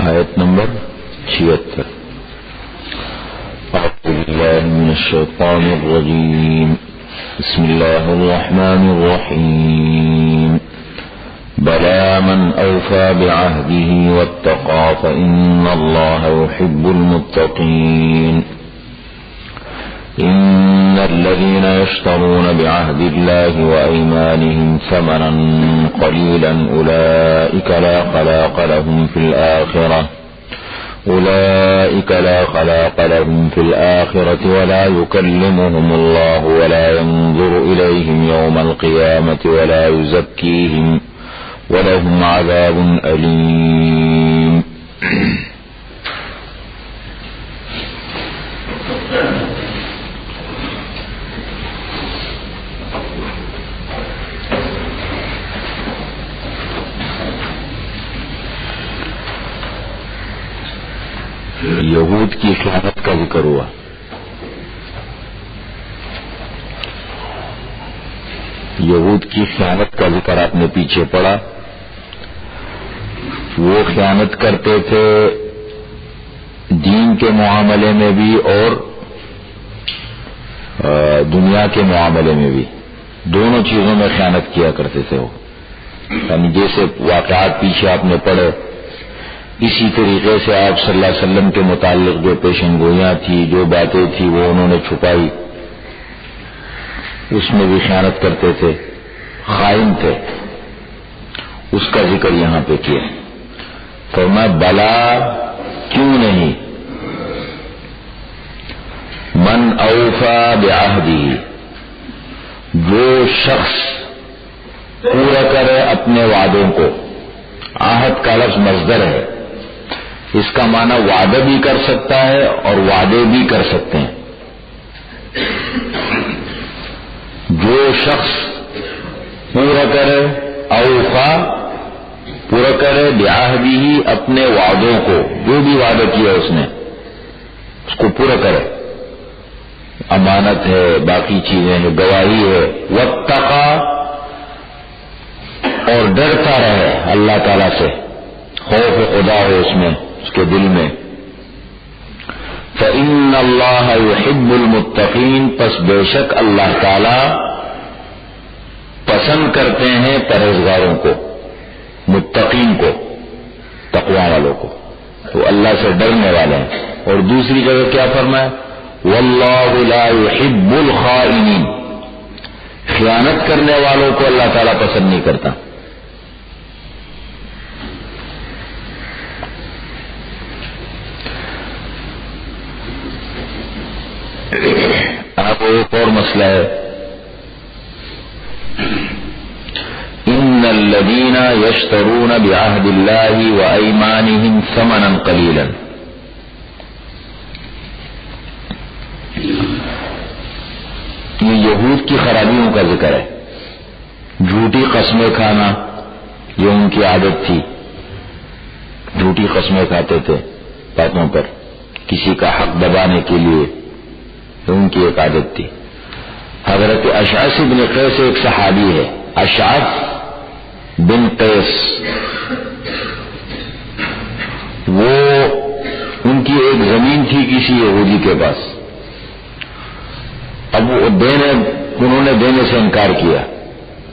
آیت نمبر 76. أعوذ بالله من الشيطان الرجيم. بسم الله الرحمن الرحيم. بلى من أوفى بعهده واتقى فإن الله يحب المتقين. إن الذين يشترون بعهد الله وأيمانهم ثمنا قليلا أولئك لا خلاق لهم في الآخرة ولا يكلمهم الله ولا ينظر إليهم يوم القيامة ولا يزكيهم ولهم عذاب أليم. یہود کی خیانت کا ذکر ہوا. یہود کی خیانت کا ذکر آپ نے پیچھے پڑا. وہ خیانت کرتے تھے دین کے معاملے میں بھی اور دنیا کے معاملے میں بھی. دونوں چیزوں میں خیانت کیا کرتے تھے وہ. یعنی جیسے واقعات پیچھے آپ نے پڑھے اسی طریقے سے آپ صلی اللہ علیہ وسلم کے متعلق جو پیشن گوئیاں تھی، جو باتیں تھی، وہ انہوں نے چھپائی، اس میں بھی خیانت کرتے تھے، خائن تھے. اس کا ذکر یہاں پہ کیا. فرمایا بلا کیوں نہیں، من اوفا بعہدہ، جو شخص پورا کرے اپنے وعدوں کو. عہد کا لفظ مصدر ہے، اس کا معنی وعدہ بھی کر سکتا ہے اور وعدے بھی کر سکتے ہیں. جو شخص پورا کرے، اوفا پورا کرے، بعہدہ اپنے وعدوں کو، جو بھی وعدہ کیا اس نے اس کو پورا کرے. امانت ہے، باقی چیزیں ہیں، گواہی ہے. واتقى، اور ڈرتا رہے اللہ تعالی سے، خوف خدا ہو اس میں، اس کے دل میں. فإن اللہ يحب المتقین، پس بے شک اللہ تعالی پسند کرتے ہیں پرہیزگاروں کو، متقین کو، تقوی والوں کو. تو اللہ سے ڈرنے والے ہیں. اور دوسری جگہ کیا فرمایا؟ واللہ لا يحب الخائنین، خیانت کرنے والوں کو اللہ تعالی پسند نہیں کرتا. اب ایک اور مسئلہ ہے. ان الذین یشترون بعہد اللہ وایمانہم ثمنا قلیلا، یہ یہود کی خرابیوں کا ذکر ہے. جھوٹی قسمیں کھانا یہ ان کی عادت تھی. جھوٹی قسمیں کھاتے تھے باتوں پر، کسی کا حق دبانے کے لیے، ان کی ایک عادت تھی. حضرت اشعث بن قیس ایک صحابی ہے، اشعث بن قیس، وہ ان کی ایک زمین تھی کسی یہودی کے پاس. اب وہ انہوں نے دینے سے انکار کیا.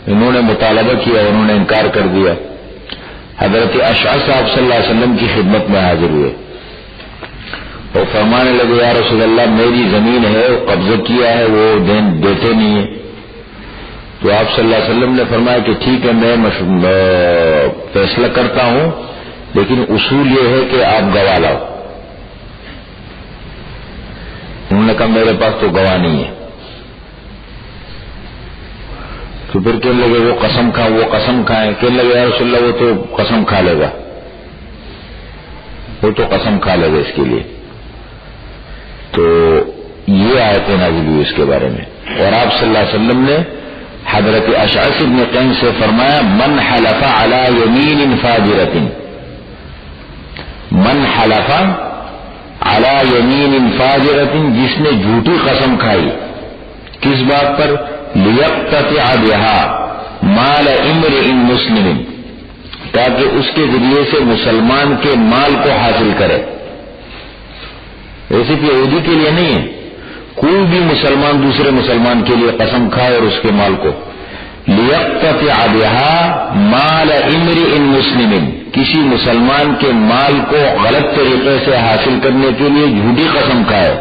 انہوں نے مطالبہ کیا، انہوں نے انکار کر دیا. حضرت اشعث صاحب صلی اللہ علیہ وسلم کی خدمت میں حاضر ہوئے اور فرمانے لگے یا رسول اللہ، میری زمین ہے، قبضہ کیا ہے، وہ دیتے نہیں ہیں. تو آپ صلی اللہ علیہ وسلم نے فرمایا کہ ٹھیک ہے، میں فیصلہ کرتا ہوں، لیکن اصول یہ ہے کہ آپ گواہ لاؤ. انہوں نے کہا میرے پاس تو گواہ نہیں ہے. تو پھر کہنے لگے وہ قسم کھائیں. کہنے لگے یا رسول اللہ، وہ تو قسم کھا لے گا، وہ تو قسم کھا لے گا اس کے لیے. تو یہ آیتیں نازل ہوئی اس کے بارے میں. اور آپ صلی اللہ علیہ وسلم نے حضرت اشعث بن قیس سے فرمایا من حلف علی یمین فاجرۃ، من حلف علی یمین فاجرۃ، جس نے جھوٹی قسم کھائی کس بات پر؟ لیقتطع بها مال امرئ مسلم، تاکہ اس کے ذریعے سے مسلمان کے مال کو حاصل کرے. ایسے کہ یہودی کے لیے نہیں ہے، کوئی بھی مسلمان دوسرے مسلمان کے لیے قسم کھائے اور اس کے مال کو. لِيَقْتَطِعَ بِهَا مَالَ امْرِئٍ مُسْلِمٍ، کسی مسلمان کے مال کو غلط طریقے سے حاصل کرنے کے لیے جھوٹی قسم کھائے.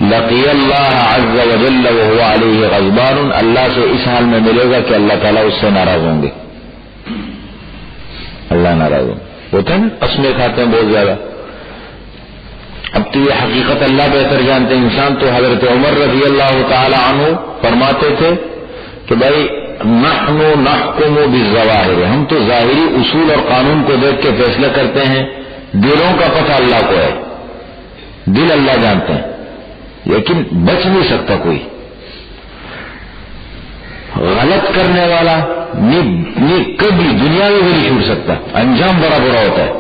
لَقِيَ اللَّهَ عَزَّ وَجَلَّ وَهُوَ عَلَيْهِ غَضْبَانٌ، اللہ سے اس حال میں ملے گا کہ اللہ تعالیٰ اس سے ناراض ہوں گے. اللہ ناراض ہوں ہوتا ہے نا، قسمیں کھاتے ہیں بہت زیادہ. اب تو یہ حقیقت اللہ بہتر جانتے ہیں. انسان تو حضرت عمر رضی اللہ تعالی عنہ فرماتے تھے کہ بھائی نحن نحکم بالظواہر، ہم تو ظاہری اصول اور قانون کو دیکھ کے فیصلہ کرتے ہیں، دلوں کا پتہ اللہ کو ہے، دل اللہ جانتے ہیں، لیکن بچ نہیں سکتا کوئی. غلط کرنے والا کبھی دنیا میں بھی نہیں چھوٹ سکتا، انجام بڑا برا ہوتا ہے.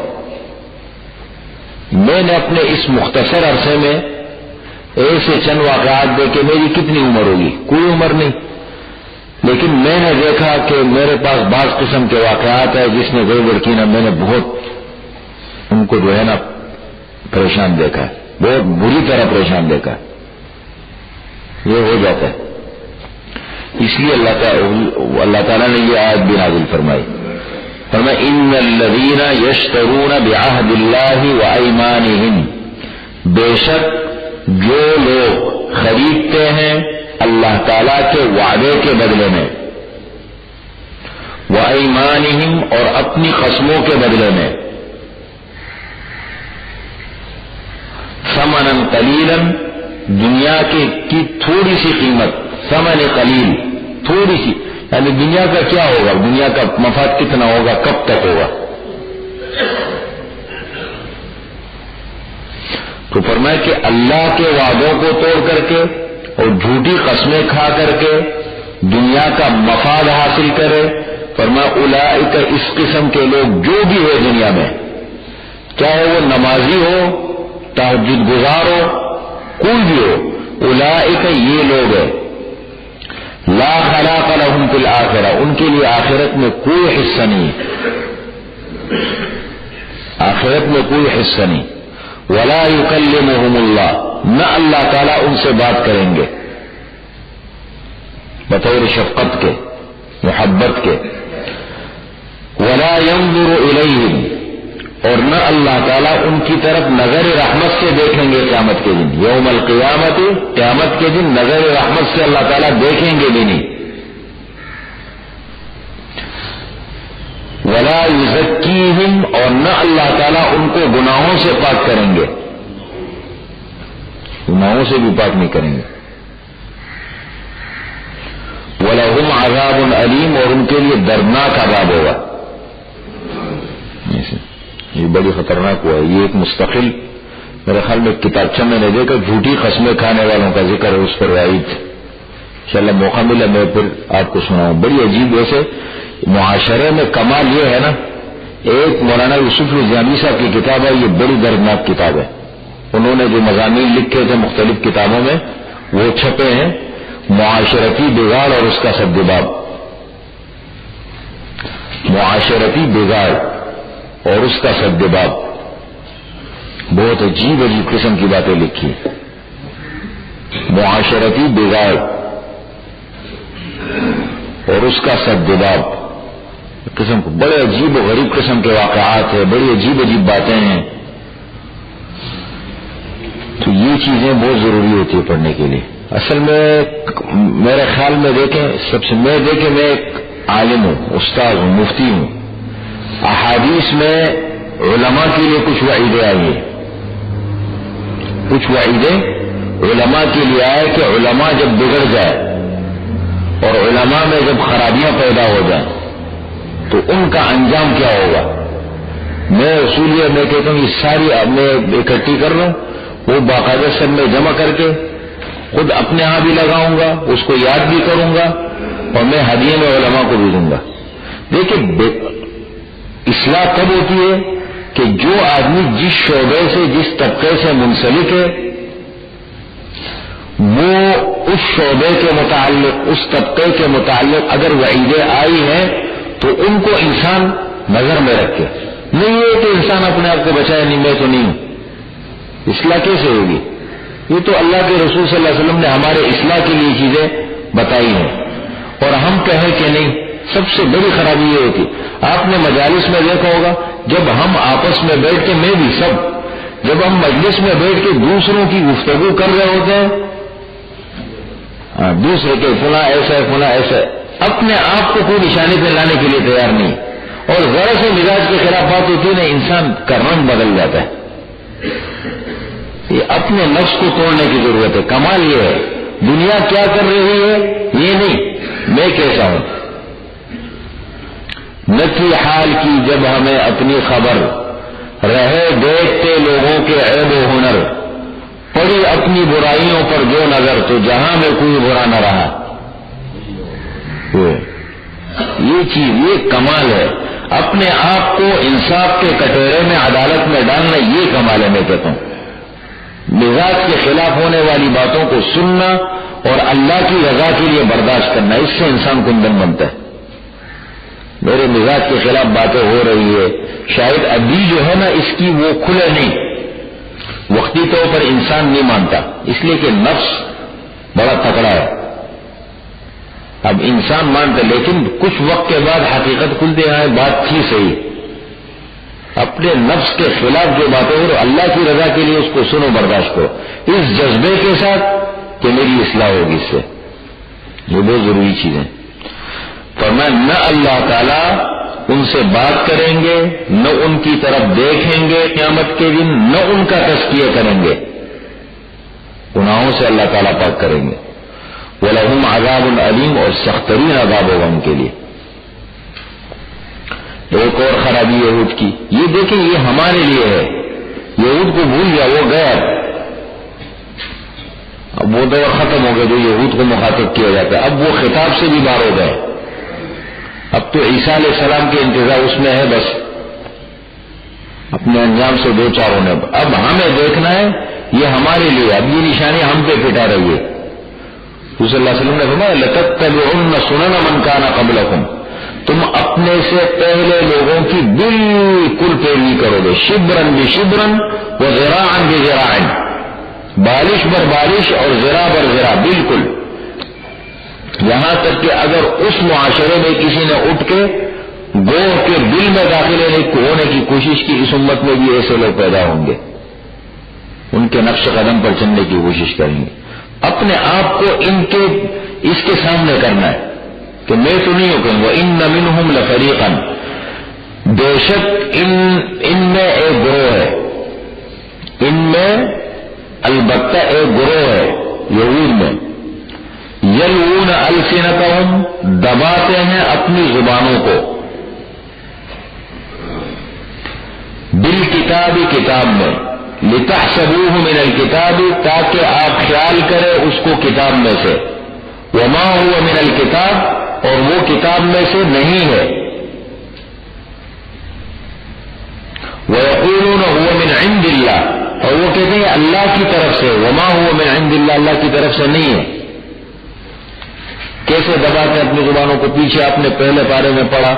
میں نے اپنے اس مختصر عرصے میں ایسے چند واقعات دیکھے، میری کتنی عمر ہوگی، کوئی عمر نہیں، لیکن میں نے دیکھا کہ میرے پاس بعض قسم کے واقعات ہیں جس نے کوئی لڑکی نہ، میں نے بہت ان کو جو ہے نا پریشان دیکھا ہے، بہت بری طرح پریشان دیکھا ہے. یہ ہو جاتا ہے. اس لیے اللہ تعالیٰ نے یہ آیت بھی نازل فرمائی، فرمایا ان الذین یشترون بعہد اللہ وایمانہم، بے شک جو لوگ خریدتے ہیں اللہ تعالیٰ کے وعدے کے بدلے میں، وایمانہم اور اپنی قسموں کے بدلے میں، ثمنا قلیلا دنیا کی تھوڑی سی قیمت، ثمن قلیل تھوڑی سی، یعنی دنیا کا کیا ہوگا، دنیا کا مفاد کتنا ہوگا، کب تک ہوگا. تو فرمایا کہ اللہ کے وعدوں کو توڑ کر کے اور جھوٹی قسمیں کھا کر کے دنیا کا مفاد حاصل کرے. فرمایا اولئک، اس قسم کے لوگ جو بھی ہو دنیا میں، چاہے وہ نمازی ہو، تہجد گزار ہو، کوئی بھی ہو، اولئک یہ لوگ ہیں، لا خلاق لهم فی الآخرہ، ان کے لیے آخرت میں کوئی حصہ نہیں، آخرت میں کوئی حصہ نہیں. ولا یکلمہم اللہ، نہ اللہ تعالیٰ ان سے بات کریں گے بطور شفقت کے، محبت کے. ولا ينظر الیہم، اور نہ اللہ تعالیٰ ان کی طرف نظر رحمت سے دیکھیں گے قیامت کے دن. یوم القیامت، قیامت کے دن نظر رحمت سے اللہ تعالیٰ دیکھیں گے بھی نہیں. ولا یزکیہم، اور نہ اللہ تعالیٰ ان کو گناہوں سے پاک کریں گے، گناہوں سے بھی پاک نہیں کریں گے. وَلَهُمْ عَذَابٌ أَلِيمٌ، اور ان کے لیے دردناک عذاب ہوگا. یہ بڑی خطرناک ہوا ہے. یہ ایک مستقل میرے خیال میں کتابچہ میں نے دیکھا، جھوٹی قسمیں کھانے والوں کا ذکر ہے، اس پر رائٹ انشاءاللہ موقع ملا میں پھر آپ کو سناؤں. بڑی عجیب، ویسے معاشرے میں کمال یہ ہے نا، ایک مولانا یوسف رضوانی صاحب کی کتاب ہے، یہ بڑی دردناک کتاب ہے. انہوں نے جو مضامین لکھے تھے مختلف کتابوں میں وہ چھپے ہیں، معاشرتی بگاڑ اور اس کا سدباب، معاشرتی بگاڑ اور اس کا سدباب. بہت عجیب عجیب قسم کی باتیں لکھی، معاشرتی بگاڑ اور اس کا سدباب قسم کو، بڑے عجیب و غریب قسم کے واقعات ہیں، بڑی عجیب عجیب باتیں ہیں. تو یہ چیزیں بہت ضروری ہوتی ہے پڑھنے کے لیے. اصل میں میرے خیال میں دیکھیں، میں ایک عالم ہوں، استاد ہوں، مفتی ہوں. احادیث میں علماء کے لیے کچھ وعیدیں آئی ہیں، کچھ وعیدیں علماء کے لیے آئے کہ علماء جب بگڑ جائے اور علماء میں جب خرابیاں پیدا ہو جائیں تو ان کا انجام کیا ہوگا. میں اصولیت میں کہتا ہوں یہ ساری میں اکٹھی کر لوں، وہ باقاعدہ سب میں جمع کر کے خود اپنے ہاں بھی لگاؤں گا، اس کو یاد بھی کروں گا اور میں ہدیے میں علماء کو بھی دوں گا. دیکھیں اصلاح تب ہوتی ہے کہ جو آدمی جس شعبے سے، جس طبقے سے منسلک ہے، وہ اس شعبے کے متعلق، اس طبقے کے متعلق اگر وعیدیں آئی ہیں تو ان کو انسان نظر میں رکھ کے. نہیں یہ کہ انسان اپنے آپ کو بچائے, نہیں میں تو نہیں ہوں. اصلاح کیسے ہوگی؟ یہ تو اللہ کے رسول صلی اللہ علیہ وسلم نے ہمارے اصلاح کے لیے چیزیں بتائی ہیں, اور ہم کہیں کہ نہیں. سب سے بڑی خرابی یہ ہوتی, آپ نے مجالس میں دیکھا ہوگا جب ہم آپس میں بیٹھ کے, میں بھی سب, جب ہم مجلس میں بیٹھ کے دوسروں کی گفتگو کر رہے ہوتے ہیں, دوسرے کے فلاں ایسا ہے فلاں ایسا ہے, اپنے آپ کو کوئی نشانی پہ لانے کے لیے تیار نہیں, اور ذرا سے مزاج کے خلاف بات ہوتی ہے نا, انسان کا رنگ بدل جاتا ہے. یہ اپنے نفس کو توڑنے کی ضرورت ہے. کمال یہ ہے دنیا کیا کر رہی ہے یہ نہیں, میں کیسا ہوں. نہ تھی حال کی جب ہمیں اپنی خبر, رہے دیکھتے لوگوں کے عیب و ہنر, پڑی اپنی برائیوں پر جو نظر تو جہاں میں کوئی برا نہ رہا. یہ چیز, یہ کمال ہے. اپنے آپ کو انصاف کے کٹورے میں, عدالت میں ڈالنا, یہ کمال ہے. میں کہتا ہوں مزاج کے خلاف ہونے والی باتوں کو سننا اور اللہ کی رضا کے لیے برداشت کرنا, اس سے انسان کندن بنتا ہے. میرے مزاج کے خلاف باتیں ہو رہی ہے, شاید ابھی جو ہے نا اس کی وہ کھلے نہیں, وقتی طور پر انسان نہیں مانتا, اس لیے کہ نفس بڑا تکڑا ہے. اب انسان مانتا, لیکن کچھ وقت کے بعد حقیقت کھلتے آئے, بات تھی صحیح. اپنے نفس کے خلاف جو باتیں ہو رہی, اللہ کی رضا کے لیے اس کو سنو, برداشت کرو, اس جذبے کے ساتھ کہ میری اصلاح ہوگی اس سے. یہ بہت ضروری چیزیں. فرمایا نہ اللہ تعالیٰ ان سے بات کریں گے, نہ ان کی طرف دیکھیں گے قیامت کے دن, نہ ان کا تزکیہ کریں گے, گناہوں سے اللہ تعالیٰ پاک کریں گے. وَلَهُمْ عَذَابٌ عَلِيمٌ, اور سخت ترین عذاب ہوگا ان کے لیے. ایک اور خرابی یہود کی, یہ دیکھیں یہ ہمارے لیے ہے. یہود کو بھول گیا, وہ گیا, اب وہ دور ختم ہو گیا جو یہود کو مخاطب کیا جاتا ہے. اب وہ خطاب سے بھی باہر ہو گئے. اب تو عیسیٰ علیہ السلام کے انتظار اس میں ہے, بس اپنے انجام سے دو چار ہونے. اب ہمیں دیکھنا ہے, یہ ہمارے لیے, اب یہ نشانی ہم پہ پھٹا رہی ہے. صلی اللہ علیہ وسلم نے فرمایا لَتَتَّبِعُنَّ سُنَنَ مَنْ كَانَ قَبْلَكُمْ, تم اپنے سے پہلے لوگوں کی بالکل پیروی کرو گے. شبرن بشبرن وذراعا بذراع, بالش بر بالش اور ذرا بر ذرا, بالکل. یہاں تک کہ اگر اس معاشرے میں کسی نے اٹھ کے گوہ کے دل میں داخل ہونے کی کوشش کی, اس امت میں بھی ایسے لوگ پیدا ہوں گے, ان کے نقش قدم پر چلنے کی کوشش کریں گے. اپنے آپ کو ان کے اس کے سامنے کرنا ہے کہ میں تو نہیں ہوں کہوں گا. ان منہم لفریقا, بے شک ان میں ایک گروہ ہے, ان میں البتہ ایک گروہ ہے یہود میں, یلوون السنتہم, دباتے ہیں اپنی زبانوں کو, بالکتاب, کتاب میں, لتحسبوہ من الکتاب, تاکہ آپ خیال کریں اس کو کتاب میں سے, وما هو من الکتاب, اور وہ کتاب میں سے نہیں ہے, وَيَقُولُونَ هُوَ مِنْ عِنْدِ اللَّهِ, اور وہ کہتے ہیں اللہ کی طرف سے, وما هو من عند اللہ, اللہ کی طرف سے نہیں ہے. کیسے دباتے اپنی زبانوں کو؟ پیچھے آپ نے پہلے پارے میں پڑھا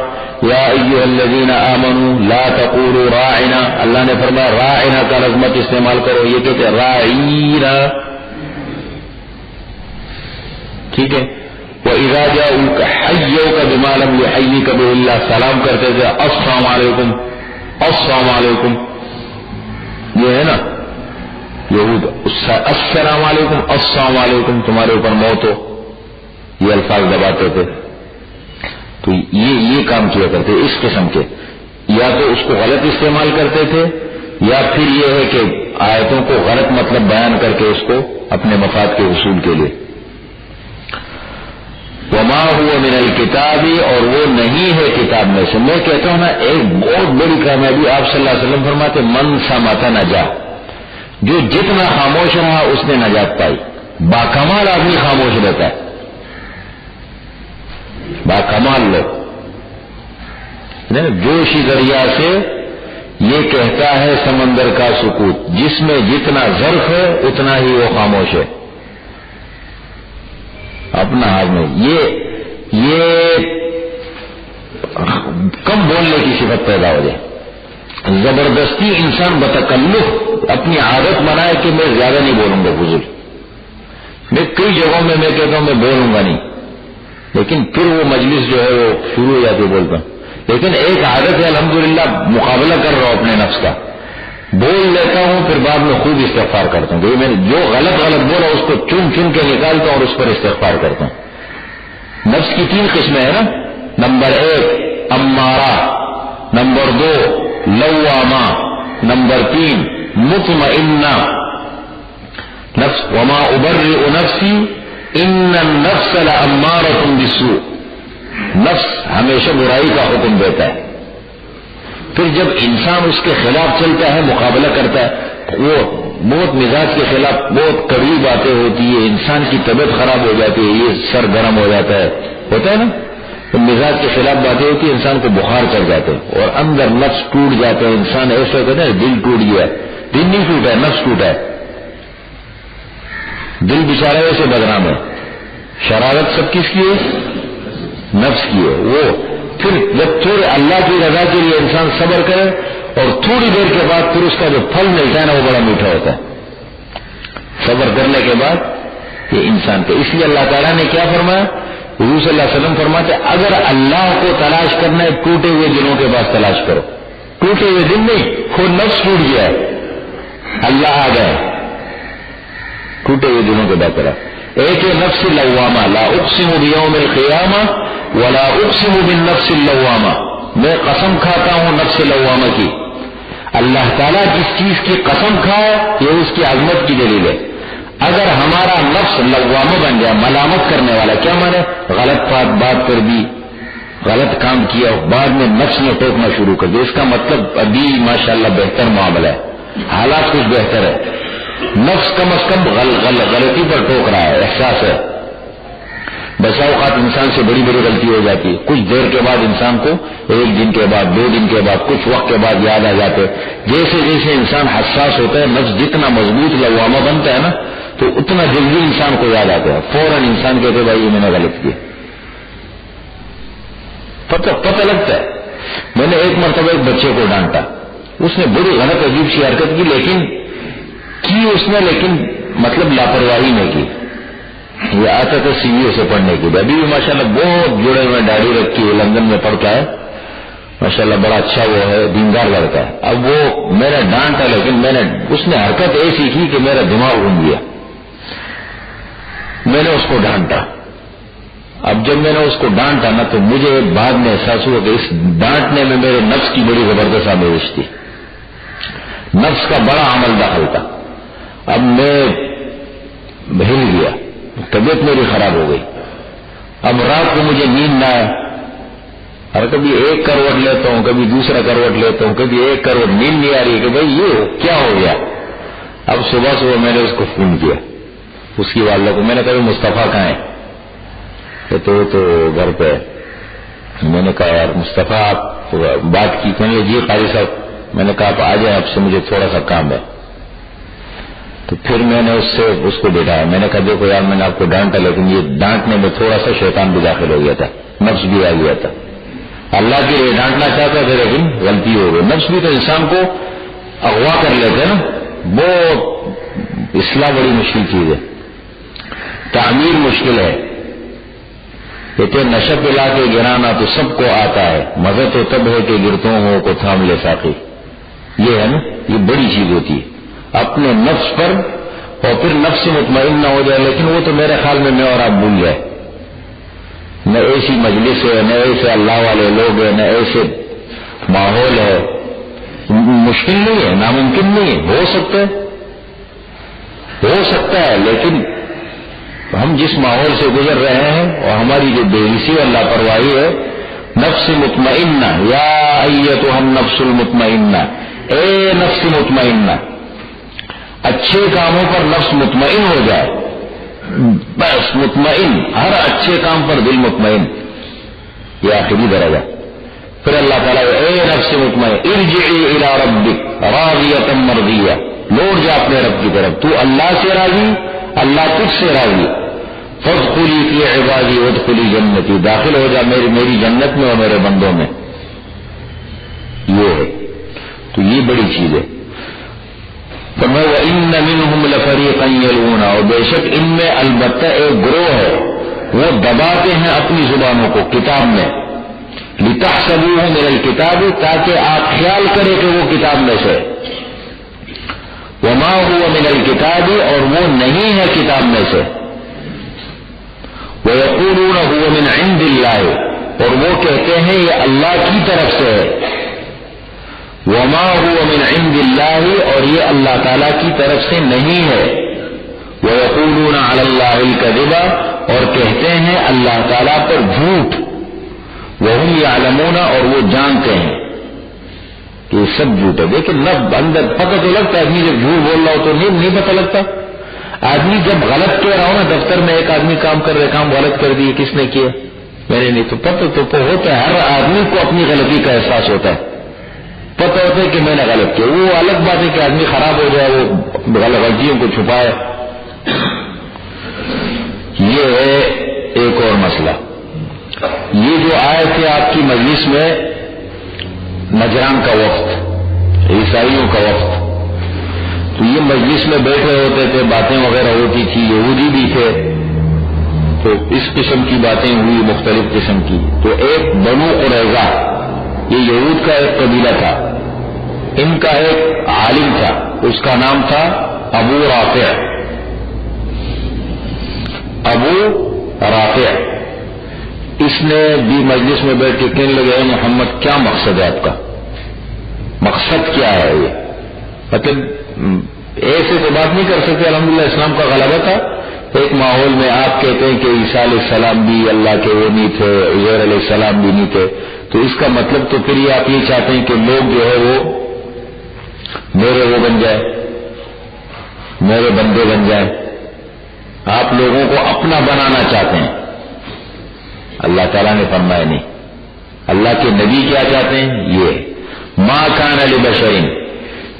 یا ایھا الذین آمنوا لا تقولوا راعنا, اللہ نے فرمایا راعنا کا لفظ مت استعمال کرو, یہ کہتے ہیں راعینا, ٹھیک ہے. وَإِذَا جَاءُوكَ حَيَّوْكَ بِمَا لَمْ يُحَيِّكَ بِهِ اللَّهُ, سلام کرتے تھے السلام علیکم السلام علیکم, یہ ہے نا یہود, السلام علیکم السلام علیکم, تمہارے اوپر موت ہو, یہ الفاظ دباتے تھے. تو یہ کام کیا کرتے اس قسم کے, یا تو اس کو غلط استعمال کرتے تھے, یا پھر یہ ہے کہ آیتوں کو غلط مطلب بیان کر کے اس کو اپنے مفاد کے حصول کے لیے. وما هو من الکتاب, اور وہ نہیں ہے کتاب میں سے. میں کہتا ہوں نا ایک بہت بڑی کامیابی, آپ صلی اللہ علیہ وسلم فرماتے من صمت نجا, جو جتنا خاموش رہا اس نے نجات پائی. باکمال آدمی خاموش رہتا ہے, باکمال لوگ. جوشی دریا سے یہ کہتا ہے سمندر کا سکوت, جس میں جتنا ظرف ہے اتنا ہی وہ خاموش ہے اپنا حال میں. یہ کم بولنے کی صفت پیدا ہو جائے. زبردستی انسان بتکلف اپنی عادت بنائے کہ میں زیادہ نہیں بولوں گا فضول. میں کئی جگہوں میں کہتا ہوں میں بولوں گا نہیں، لیکن پھر وہ مجلس جو ہے وہ شروع ہو جاتی بولتا ہوں. لیکن ایک عادت ہے الحمدللہ، مقابلہ کر رہا ہوں اپنے نفس کا، بول لیتا ہوں پھر بعد میں خوب استغفار کرتا ہوں کہ میں نے جو غلط بولا اس کو چن چن کے نکالتا ہوں اور اس پر استغفار کرتا ہوں. نفس کی 3 قسمیں ہیں نا. نمبر 1 امارہ، نمبر 2 لوامہ، نمبر 3 مطمئنہ. نفس وما ابرئ نفسی ان النفس لامارۃ بالسوء. نفس ہمیشہ برائی کا حکم دیتا ہے. پھر جب انسان اس کے خلاف چلتا ہے، مقابلہ کرتا ہے، وہ بہت مزاج کے خلاف بہت کڑوی باتیں ہوتی ہے، انسان کی طبیعت خراب ہو جاتی ہے، یہ سر گرم ہو جاتا ہے نا. تو مزاج کے خلاف باتیں ہوتی ہے، انسان کو بخار چڑھ جاتے ہیں اور اندر نفس ٹوٹ جاتے ہیں. انسان ایسا کہتے ہیں دل ٹوٹ گیا. دل نہیں ٹوٹا ہے، نفس ٹوٹا ہے. دل بیچارہ ایسے بدنام ہے. شرارت سب کس کی ہے؟ نفس کی ہے. وہ پھر جب تھوڑے اللہ کی رضا کے لیے انسان صبر کرے اور تھوڑی دیر کے بعد پھر اس کا جو پھل ملتا ہے نا وہ بڑا میٹھا ہوتا ہے. صبر کرنے کے بعد یہ انسان کو، اس لیے اللہ تعالیٰ نے کیا فرمایا؟ حضور صلی اللہ علیہ وسلم فرماتے اگر اللہ کو تلاش کرنا ہے ٹوٹے ہوئے دلوں کے پاس تلاش کرو. ٹوٹے ہوئے دل نہیں، خود نفس ٹوٹ گیا ہے، اللہ آ گئے. ٹوٹے ہوئے دلوں کے بعد تلاش. ایک نفس لوامہ، لا اقسم بیوم القیامہ ولا اقسم بالنفس اللوامہ. میں قسم کھاتا ہوں نفس لوامہ کی. اللہ تعالیٰ جس چیز کی قسم کھائے یہ اس کی عظمت کی دلیل ہے. اگر ہمارا نفس لوامہ بن گیا، ملامت کرنے والا، کیا مانے؟ غلط بات کر دی، غلط کام کیا، بعد میں نفس نے ٹوکنا شروع کر دیا. اس کا مطلب ابھی ماشاءاللہ بہتر معاملہ ہے، حالات کچھ بہتر ہے. نفس کم از کم غلطی پر ٹوک رہا ہے، احساس ہے. بسا اوقات انسان سے بڑی بڑی غلطی ہو جاتی ہے، کچھ دیر کے بعد انسان کو 1 دن کے بعد 2 دن کے بعد کچھ وقت کے بعد یاد آ جاتے. جیسے جیسے انسان حساس ہوتا ہے، نفس جتنا مضبوط لوامہ بنتا ہے نا تو اتنا جلدی انسان کو یاد آتا ہے. فوراً انسان کہتے بھائی یہ میں نے غلط کیا. پتہ لگتا ہے. میں نے ایک مرتبہ ایک بچے کو ڈانٹا، اس نے بڑی غلط عجیب سی حرکت کی، لیکن اس نے مطلب لاپرواہی نہیں کی. یہ آتا تھا CBO سے پڑھنے کے لیے، ابھی بھی ماشاءاللہ بہت جڑے ہوئے داڑھی رکھی ہے، لندن میں پڑھتا ہے ماشاءاللہ، بڑا اچھا وہ ہے، دیندار لڑکا ہے. اب وہ میں نے ڈانٹا، لیکن اس نے حرکت ایسی کی کہ میرا دماغ گھوم گیا. میں نے اس کو ڈانٹا. اب جب میں نے اس کو ڈانٹا نا تو مجھے بعد میں احساس ہوا کہ اس ڈانٹنے میں میرے نفس کی بڑی زبردست آمیزش تھی، نفس کا بڑا عمل دخل تھا. اب میں ہل گیا، طبیعت میری خراب ہو گئی. اب رات کو مجھے نیند نہ آئے، اور کبھی ایک کروٹ لیتا ہوں، کبھی دوسرا کروٹ لیتا ہوں، کبھی ایک کروٹ، نیند نہیں آ رہی کہ بھائی یہ کیا ہو گیا. اب صبح میں نے اس کو فون کیا، اس کی والدہ کو. میں نے کہا مصطفیٰ کہاں ہے؟ تو گھر پہ. میں نے کہا یار مصطفیٰ آپ بات کی؟ کہنے جی قاری صاحب. میں نے کہا آپ آ جائیں، آپ سے مجھے تھوڑا سا کام ہے. تو پھر میں نے اس کو بٹھایا. میں نے کہا دیکھو یار میں نے آپ کو ڈانٹا، لیکن یہ ڈانٹنے میں تھوڑا سا شیطان بھی داخل ہو گیا تھا، نفس بھی آ گیا تھا. اللہ کے لیے ڈانٹنا چاہتا تھا لیکن غلطی ہو گئی. نفس بھی تو انسان کو اغوا کر لیتے نا. بہت اصلاح بڑی مشکل چیز ہے، تعمیر مشکل ہے. کہتے نشہ پلا کے گرانا تو سب کو آتا ہے، مزہ تو تب ہے کہ گرتوں ہو کو تھام لے ساقی. یہ ہے نا، یہ بڑی چیز ہوتی ہے اپنے نفس پر، اور پھر نفس سے مطمئن نہ ہو جائے. لیکن وہ تو میرے خیال میں اور آپ بھول جائے. نہ ایسی مجلس ہے، نہ ایسے اللہ والے لوگ ہیں، نہ ایسے ماحول ہے. مشکل نہیں ہے، ناممکن نہیں ہے، ہو سکتا ہے. لیکن ہم جس ماحول سے گزر رہے ہیں اور ہماری جو بے حسی اور لاپرواہی ہے. نفس مطمئنہ، یا ایتھا النفس المطمئنہ، اے نفس مطمئنہ. اچھے کاموں پر نفس مطمئن ہو جائے، بس مطمئن، ہر اچھے کام پر دل مطمئن. یہ آخری درجہ. پھر اللہ تعالیٰ اے نفس مطمئن ارجعی الی ربک راضیۃ مرضیہ، لوٹ جا اپنے رب کی طرف، تو اللہ سے راضی، اللہ تجھ سے راضی. فادخلی فی عبادی وادخلی جنتی، داخل ہو جا میری جنت میں اور میرے بندوں میں. یہ ہے تو یہ بڑی چیز ہے. فرمایا وَإِنَّ مِنْهُمْ لَفَرِيقًا يَلْوُونَ، اور بے شک ان میں البتہ ایک گروہ ہے وہ دباتے ہیں اپنی زبانوں کو کتاب میں. لِتَحْسَبُوهُ مِنَ الْكِتَابِ، تاکہ آپ خیال کریں کہ وہ کتاب میں سے. وَمَا هُوَ مِنَ الْكِتَابِ، اور وہ نہیں ہے کتاب میں سے. وَيَقُولُونَ هُوَ مِنْ عِنْدِ اللَّهِ، اور وہ کہتے ہیں یہ اللہ کی طرف سے ہے. وما هو من عند اللہ، اور یہ اللہ تعالیٰ کی طرف سے نہیں ہے. ويقولون علی اللہ الکذب، اور کہتے ہیں اللہ تعالیٰ پر جھوٹ. وهم یعلمون، اور وہ جانتے ہیں کہ یہ سب جھوٹ ہے. لیکن نہ اندر پتہ تو لگتا ہے، آدمی جب جھوٹ بول رہا ہو تو نہیں پتہ لگتا. آدمی جب غلط کہہ رہا ہو نا، دفتر میں ایک آدمی کام کر رہے، کام غلط کر دیے، کس نے کیا؟ میں نے نہیں. تو پتہ تو ہوتا ہے، ہر آدمی کو اپنی غلطی کا احساس ہوتا ہے، پتہ ہوتا ہے کہ میں نے غلط کیا. وہ الگ بات ہے کہ آدمی خراب ہو جائے، وہ غلطیوں کو چھپائے. یہ ہے ایک اور مسئلہ. یہ جو آئے تھے آپ کی مجلس میں نجران کا وفد، عیسائیوں کا وفد، تو یہ مجلس میں بیٹھے ہوتے تھے، باتیں وغیرہ ہوتی تھی، یہودی بھی تھے، تو اس قسم کی باتیں ہوئی مختلف قسم کی. تو ایک بنو قریظہ، یہ یہود کا ایک قبیلہ تھا، ان کا ایک عالم تھا، اس کا نام تھا ابو رافع. ابو رافع اس نے بھی مجلس میں بیٹھ کے کہنے لگے اے محمد کیا مقصد ہے آپ کا؟ مقصد کیا ہے؟ یہ مطلب ایسے تو بات نہیں کر سکتے. الحمدللہ اسلام کا غلبہ تھا. ایک ماحول میں آپ کہتے ہیں کہ عیسیٰ علیہ السلام بھی اللہ کے وہ نہیں تھے، عزیر علیہ السلام بھی نہیں تھے، تو اس کا مطلب تو پھر یہ آپ یہ چاہتے ہیں کہ لوگ جو ہے وہ میرے وہ بن جائے، میرے بندے بن جائیں. آپ لوگوں کو اپنا بنانا چاہتے ہیں. اللہ تعالیٰ نے فرمایا نہیں. اللہ کے نبی کیا چاہتے ہیں؟ یہ ما کان لبشر،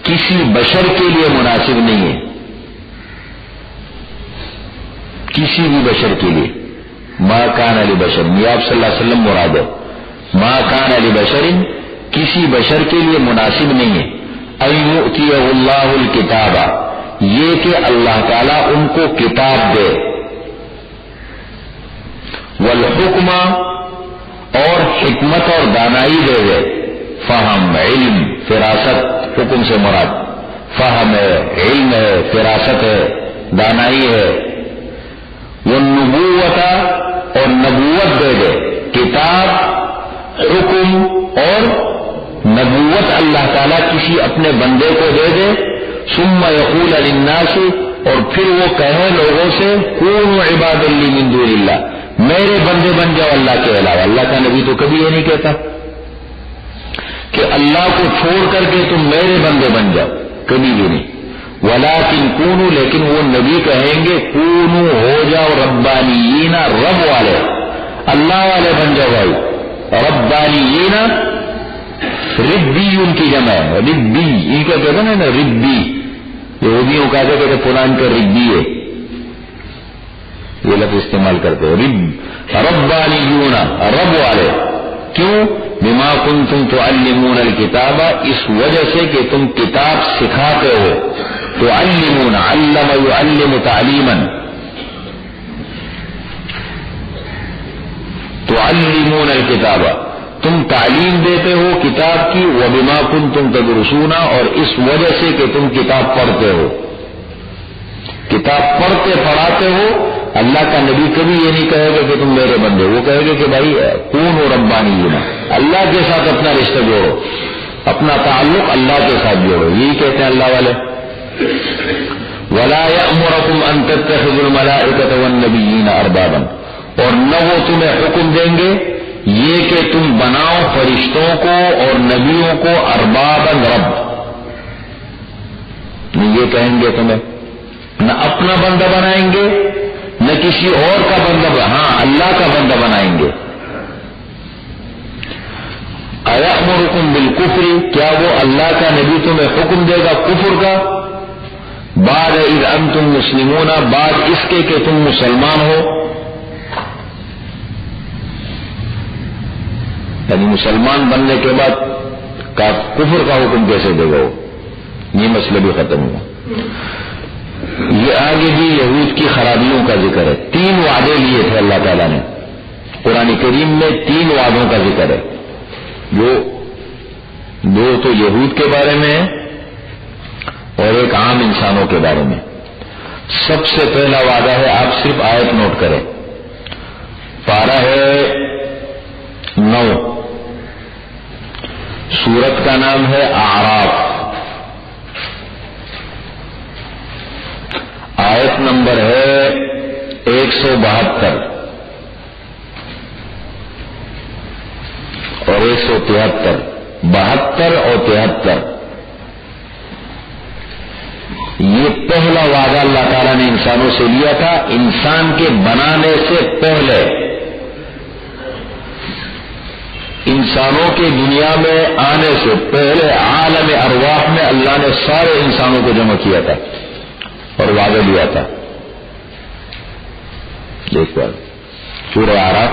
کسی بشر کے لیے مناسب نہیں ہے، کسی بھی بشر کے لیے. ما کان لبشر، یہ آپ صلی اللہ علیہ وسلم مراد ہے. ما کان لبشر، کسی بشر کے لیے مناسب نہیں ہے. ان یؤتیہ اللہ الکتاب، یہ کہ اللہ تعالیٰ ان کو کتاب دے. والحکم، اور حکمت اور دانائی دے دے. فہم، علم، فراست، حکم سے مراد فہم ہے، علم ہے، فراست ہے، دانائی ہے. والنبوت، اور نبوت دے دے. کتاب، حکم اور نبوت اللہ تعالیٰ کسی اپنے بندے کو دے دے. ثم یقول للناس، اور پھر وہ کہے لوگوں سے کونوا عبادا لی من دون اللہ، میرے بندے بن جاؤ اللہ کے علاوہ. اللہ کا نبی تو کبھی یہ نہیں کہتا کہ اللہ کو چھوڑ کر کے تم میرے بندے بن جاؤ، کبھی بھی نہیں. ولیکن کونو، لیکن وہ نبی کہیں گے کونو، ہو جاؤ ربانیین، رب والے، اللہ والے بن جاؤ بھائی. ربانیین، ربی ان کی جمع ہے، ربی ان کا کہتے ہیں نا ربی، یہودیوں کا کہتے قرآن کا ربی ہے، یہ لفظ استعمال کرتے ہیں. ربانیون، رب والے. کیوں؟ بما کنتم تعلمون الکتاب، اس وجہ سے کہ تم کتاب سکھاتے ہو. تعلمون، علم یعلم تعلیما، تعلمون الکتاب، تم تعلیم دیتے ہو کتاب کی. وبما کنتم تدرسون، اور اس وجہ سے کہ تم کتاب پڑھتے ہو، کتاب پڑھتے پڑھاتے ہو. اللہ کا نبی کبھی یہ نہیں کہے گا کہ تم میرے بندے، وہ کہے گا کہ بھائی کون ہو ربانیون، اللہ کے ساتھ اپنا رشتہ جوڑو، اپنا تعلق اللہ کے ساتھ جوڑو. یہی کہتے ہیں اللہ والے. ولا یأمرکم ان تتخذوا الملائکۃ والنبیین اربابا، اور نہ وہ تمہیں حکم دیں گے یہ کہ تم بناؤ فرشتوں کو اور نبیوں کو اربابا، رب. یہ کہیں گے تمہیں، نہ اپنا بندہ بنائیں گے نہ کسی اور کا بندہ، ہاں اللہ کا بندہ بنائیں گے. ایأمرکم بالکفر، کیا وہ اللہ کا نبی تمہیں حکم دے گا کفر کا؟ بعد اذ انتم مسلمون، بعد اس کے کہ تم مسلمان ہو. یعنی مسلمان بننے کے بعد کفر کا حکم کیسے دے گا وہ؟ یہ مسئلہ بھی ختم ہوا. یہ آگے بھی یہود کی خرابیوں کا ذکر ہے. 3 وعدے لیے تھے اللہ تعالیٰ نے قرآن کریم میں. 3 وعدوں کا ذکر ہے جو 2 تو یہود کے بارے میں ہے اور ایک عام انسانوں کے بارے میں. سب سے پہلا وعدہ ہے، آپ صرف آیت نوٹ کریں، پارہ ہے 9، سورت کا نام ہے اعراف، آیت نمبر ہے 172 اور 173، 72 اور 73. یہ پہلا وعدہ اللہ تعالیٰ نے انسانوں سے لیا تھا. انسان کے بنانے سے پہلے، انسانوں کے دنیا میں آنے سے پہلے عالم ارواح میں اللہ نے سارے انسانوں کو جمع کیا تھا اور وعدہ لیا تھا. ایک بار سورہ اعراف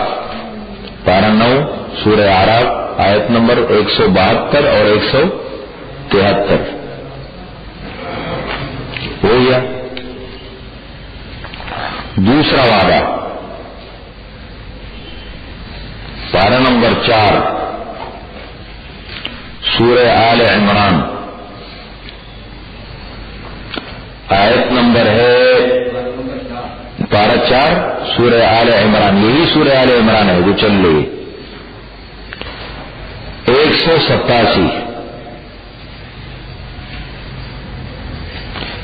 پارہ 9، سورہ اعراف آیت نمبر 172 اور 173 ہو گیا. دوسرا وعدہ پارہ نمبر 4، سورہ آل عمران، آیت نمبر ہے پارہ 4، سورہ آل عمران. یہی سورہ آل عمران ہے جو چل رہی 187.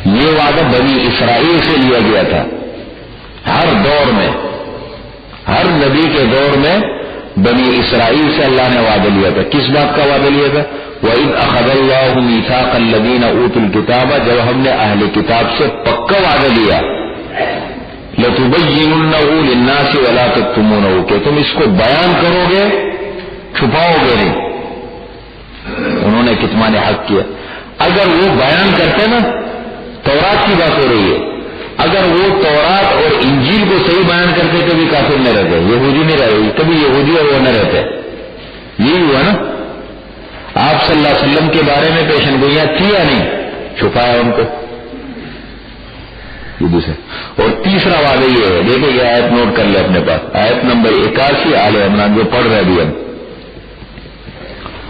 یہ وعدہ بنی اسرائیل سے لیا گیا تھا. ہر دور میں، ہر نبی کے دور میں بنی اسرائیل سے اللہ نے وعدہ لیا تھا. کس بات کا وعدہ لیا تھا؟ وَإِذْ أَخَذَ اللَّهُ مِيثَاقَ الَّذِينَ أُوتُوا الْكِتَابَ، جب ہم نے اہل کتاب سے پکا وعدہ لیا، لَتُبَيِّنُنَّهُ لِلنَّاسِ وَلَا تَكْتُمُونَهُ، کہ تم اس کو بیان کرو گے، چھپاؤ گے نہیں. انہوں نے کتمان حق کیا. اگر وہ بیان کرتے نا، تورات کی بات ہو رہی ہے، اگر وہ تورات اور انجیل کو صحیح بیان کرتے کبھی کافر نہ رہتے، یہودی نہیں رہے، کبھی یہودی اور وہ نہ رہتے. یہی ہوا نا. آپ صلی اللہ علیہ وسلم کے بارے میں پیشن گوئیاں تھی یا نہیں؟ چھپایا ان کو. یہ دوسرا. اور تیسرا وعدہ یہ ہے، دیکھیں یہ آیت نوٹ کر لیں اپنے پاس، آیت نمبر 81 آل عمران جو پڑھ رہے ابھی ہم.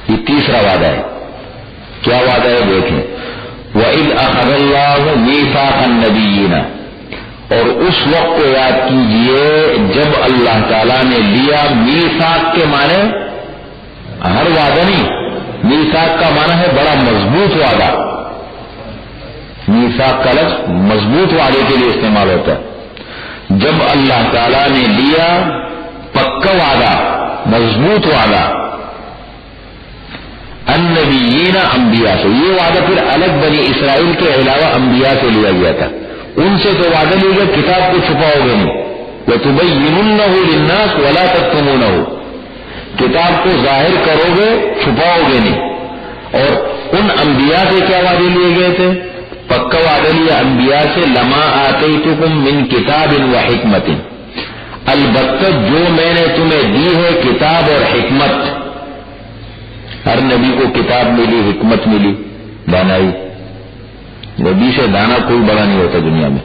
یہ تیسرا وعدہ ہے. کیا وعدہ ہے دیکھیں. وَإِذْ أَخَذَ اللَّهُ مِيثَاقَ النَّبِيِّينَ، اور اس وقت کو یاد کیجئے جب اللہ تعالیٰ نے لیا. میثاق کے معنی ہر وعدہ نہیں، میثاق کا معنی ہے بڑا مضبوط وعدہ. میثاق کا لفظ مضبوط وعدے کے لیے استعمال ہوتا ہے. جب اللہ تعالیٰ نے لیا پکا وعدہ، مضبوط وعدہ، النبیین انبیاء سے. یہ وعدہ پھر الگ بنی اسرائیل کے علاوہ انبیاء سے لیا گیا تھا. ان سے تو وعدہ لیا گیا کتاب کو چھپاؤ گے نہیں، وَتُبَيِّنُنَّهُ لِلنَّاسِ وَلَا تَكْتُمُونَهُ، کتاب کو ظاہر کرو گے، چھپاؤ گے نہیں. اور ان انبیاء سے کیا وعدے لیے گئے تھے؟ پکا وعدہ لیا انبیاء سے، لَمَا آتَيْتُكُم مِّن كِتَابٍ وَحِكْمَةٍ، البتہ جو میں نے تمہیں دی ہے کتاب اور حکمت. ہر نبی کو کتاب ملی، حکمت ملی، دانائی. نبی سے دانا کوئی بڑا نہیں ہوتا دنیا میں.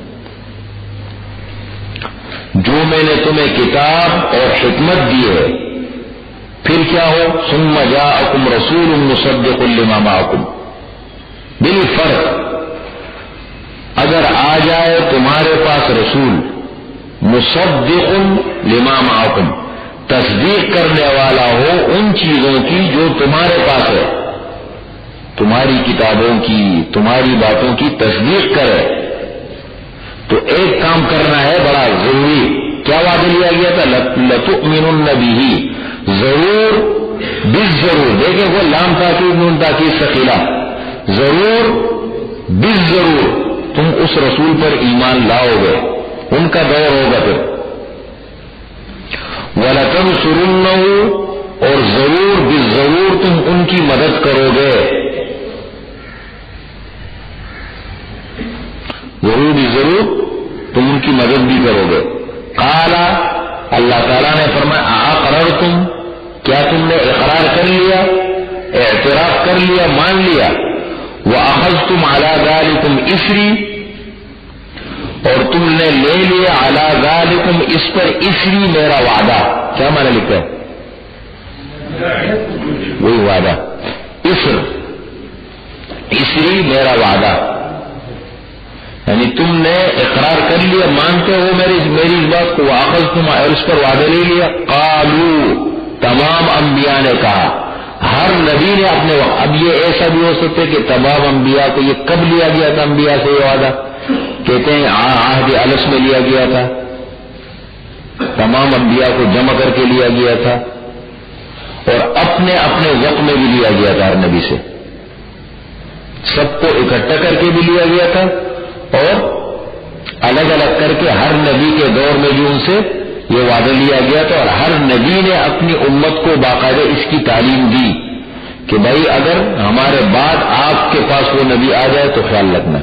جو میں نے تمہیں کتاب اور حکمت دی ہے، پھر کیا ہو؟ ثم جاءکم رسول مصدق لما معکم. بالفرق اگر آ جائے تمہارے پاس رسول مصدق لما معکم، تصدیق کرنے والا ہو ان چیزوں کی جو تمہارے پاس ہے، تمہاری کتابوں کی، تمہاری باتوں کی تصدیق کرے، تو ایک کام کرنا ہے بڑا ضروری. کیا وعدہ لیا گیا تھا؟ لَتُؤْمِنُنَّ بِهِ، ضرور، بالضرور. دیکھیں وہ لام تاکید نون تاکید ثقیلہ، ضرور بالضرور تم اس رسول پر ایمان لاؤ گے، ان کا دور ہوگا. پھر وَلَتَنْصُرُنَّهُ، اور ضرور بالضرور تم ان کی مدد کرو گے. ضرور بالضرور تم ان کی مدد بھی کرو گے. قال، اللہ تعالیٰ نے فرمایا اَأَقْرَرْتُمْ، کیا تم نے اقرار کر لیا، اعتراف کر لیا، مان لیا؟ وَأَخَذْتُمْ عَلَى ذَلِكُمْ إِسْرِي، اور تم نے لے لیا عَلَى ذَلِكُمْ اس پر اسری میرا وعدہ. کیا معنی لکھا ہے؟ وہی وعدہ، اسری میرا وعدہ، یعنی تم نے اقرار کر لیا، مانتے ہو میری اس بات کو. وَأَخَذْتُمْ، اور اس پر وعدہ لے لیا. قالوا، تمام انبیاء نے کہا، ہر نبی نے اپنے وقت. اب یہ ایسا بھی ہو سکتا ہے کہ تمام انبیاء کو یہ کب لیا گیا تھا؟ انبیاء سے یہ وعدہ کہتے ہیں عہد الس میں لیا گیا تھا، تمام انبیاء کو جمع کر کے لیا گیا تھا، اور اپنے اپنے وقت میں بھی لیا گیا تھا. ہر نبی سے سب کو اکٹھا کر کے بھی لیا گیا تھا، اور الگ الگ کر کے ہر نبی کے دور میں بھی ان سے یہ وعدہ لیا گیا تھا. اور ہر نبی نے اپنی امت کو باقاعدہ اس کی تعلیم دی کہ بھائی اگر ہمارے بعد آپ کے پاس وہ نبی آ جائے تو خیال رکھنا.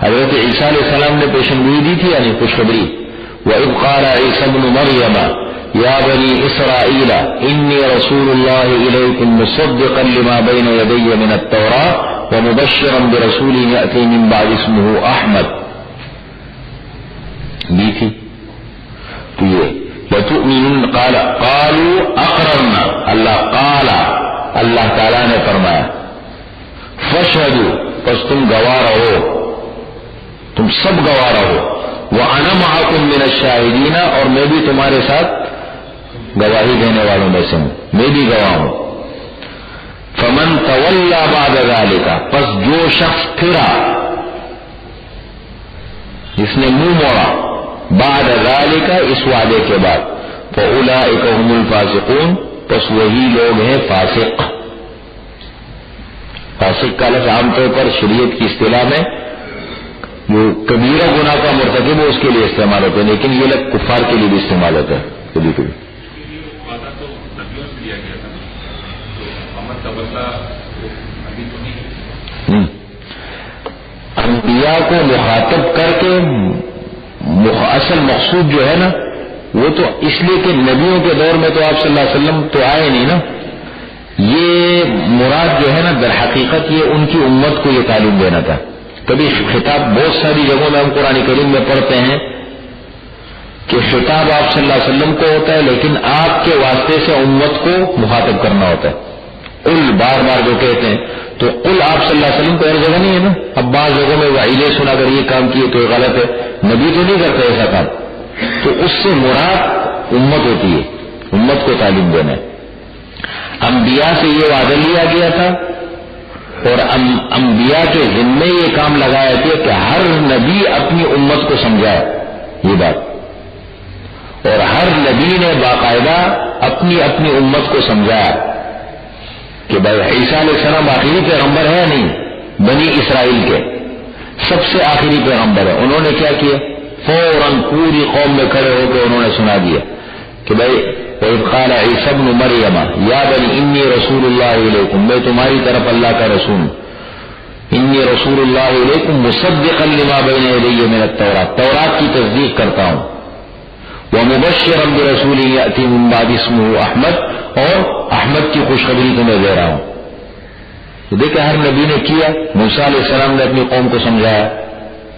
حضرت عیسیٰ علیہ السلام نے پیشن گوئی دی تھی، یعنی خوشخبری. وَإِذْ قَالَ عِيسَى ابْنُ مَرْيَمَ يَا بَنِي إِسْرَائِيلَ إِنِّي رَسُولُ اللَّهِ إِلَيْكُمْ مُصَدِّقًا لِمَا بَيْنَ يَدَيَّ مِنَ التَّوْرَاةِ وَمُبَشِّرًا بِرَسُولٍ يَأْتِي مِن بَعْدِي اسْمُهُ أَحْمَدُ. دی تھی تو یہ لَتُؤْمِنُنَّ قَالُوا أَقْرَرْنَا، اللہ تعالیٰ نے فرمایا فَاشْهَدُوا، پس تم گواہ رہو، تم سب گواہ رہو. وَأَنَا مَعَكُمْ مِنَ الشَّاهِدِينَ، اور میں بھی تمہارے ساتھ گواہی دینے والوں میں سے ہوں، میں بھی گواہ ہوں. فَمَن تَوَلَّى بَعْدَ ذَلِكَ، پس جو شخص پھرا، جس نے منہ موڑا، بعد ذَلِكَ اس وعدے کے بعد، فَأُولَئِكَ هُمُ الْفَاسِقُونَ، پس وہی لوگ ہیں فاسق. فاسق کا لفظ عام طور پر شریعت کی اصطلاح میں جو کبیرہ گناہ کا مرتکب ہے اس کے لیے استعمال ہوتا ہے، لیکن یہ لفظ کفار کے لیے بھی استعمال ہوتا ہے کبھی کبھی. انبیاء کو مخاطب کر کے اصل مقصود جو ہے نا وہ تو اس لیے کہ نبیوں کے دور میں تو آپ صلی اللہ علیہ وسلم تو آئے نہیں نا، یہ مراد جو ہے نا در حقیقت یہ ان کی امت کو یہ تعلیم دینا تھا. کبھی خطاب بہت ساری جگہوں میں ہم قرآن کریم میں پڑھتے ہیں کہ خطاب آپ صلی اللہ علیہ وسلم کو ہوتا ہے، لیکن آپ کے واسطے سے امت کو مخاطب کرنا ہوتا ہے. قل بار بار جو کہتے ہیں تو قل آپ صلی اللہ علیہ وسلم کو ہر جگہ نہیں ہے نا. اب بعض جگہوں میں وعیدیں سنا کر یہ کام کیے تو یہ غلط ہے، نبی تو نہیں کرتے ایسا کام، تو اس سے مراد امت ہوتی ہے، امت کو تعلیم دینا ہے. انبیاء سے یہ وعدہ لیا گیا تھا اور انبیاء کے ذمے یہ کام لگایا تھا کہ ہر نبی اپنی امت کو سمجھائے یہ بات، اور ہر نبی نے باقاعدہ اپنی اپنی امت کو سمجھایا کہ بھائی عیسیٰ علیہ السلام آخری پیغمبر ہے نہیں، بنی اسرائیل کے سب سے آخری پیغمبر ہے. انہوں نے کیا کیا؟ فوراً پوری قوم میں کھڑے ہو کے انہوں نے سنا دیا کہ بھائی وَإِذْ قَالَ عِيسَى ابْنُ مَرْيَمَ يَا بَنِي إِنِّي رَسُولُ اللَّهِ إِلَيْكُمْ، میں تمہاری طرف اللہ کا رسول ہوں. إِنِّي رَسُولُ اللَّهِ إِلَيْكُمْ مُصَدِّقًا لِمَا بَيْنَ يَدَيَّ مِنَ التَّوْرَاةِ، تورات کی تصدیق کرتا ہوں. وَمُبَشِّرًا بِرَسُولٍ يَأْتِي مِن بَعْدِي اسْمُهُ أَحْمَدُ، اور احمد کی خوشخبری تمہیں دے رہا ہوں. تو دیکھیں ہر نبی نے کیا. موسیٰ علیہ السلام نے اپنی قوم کو سمجھایا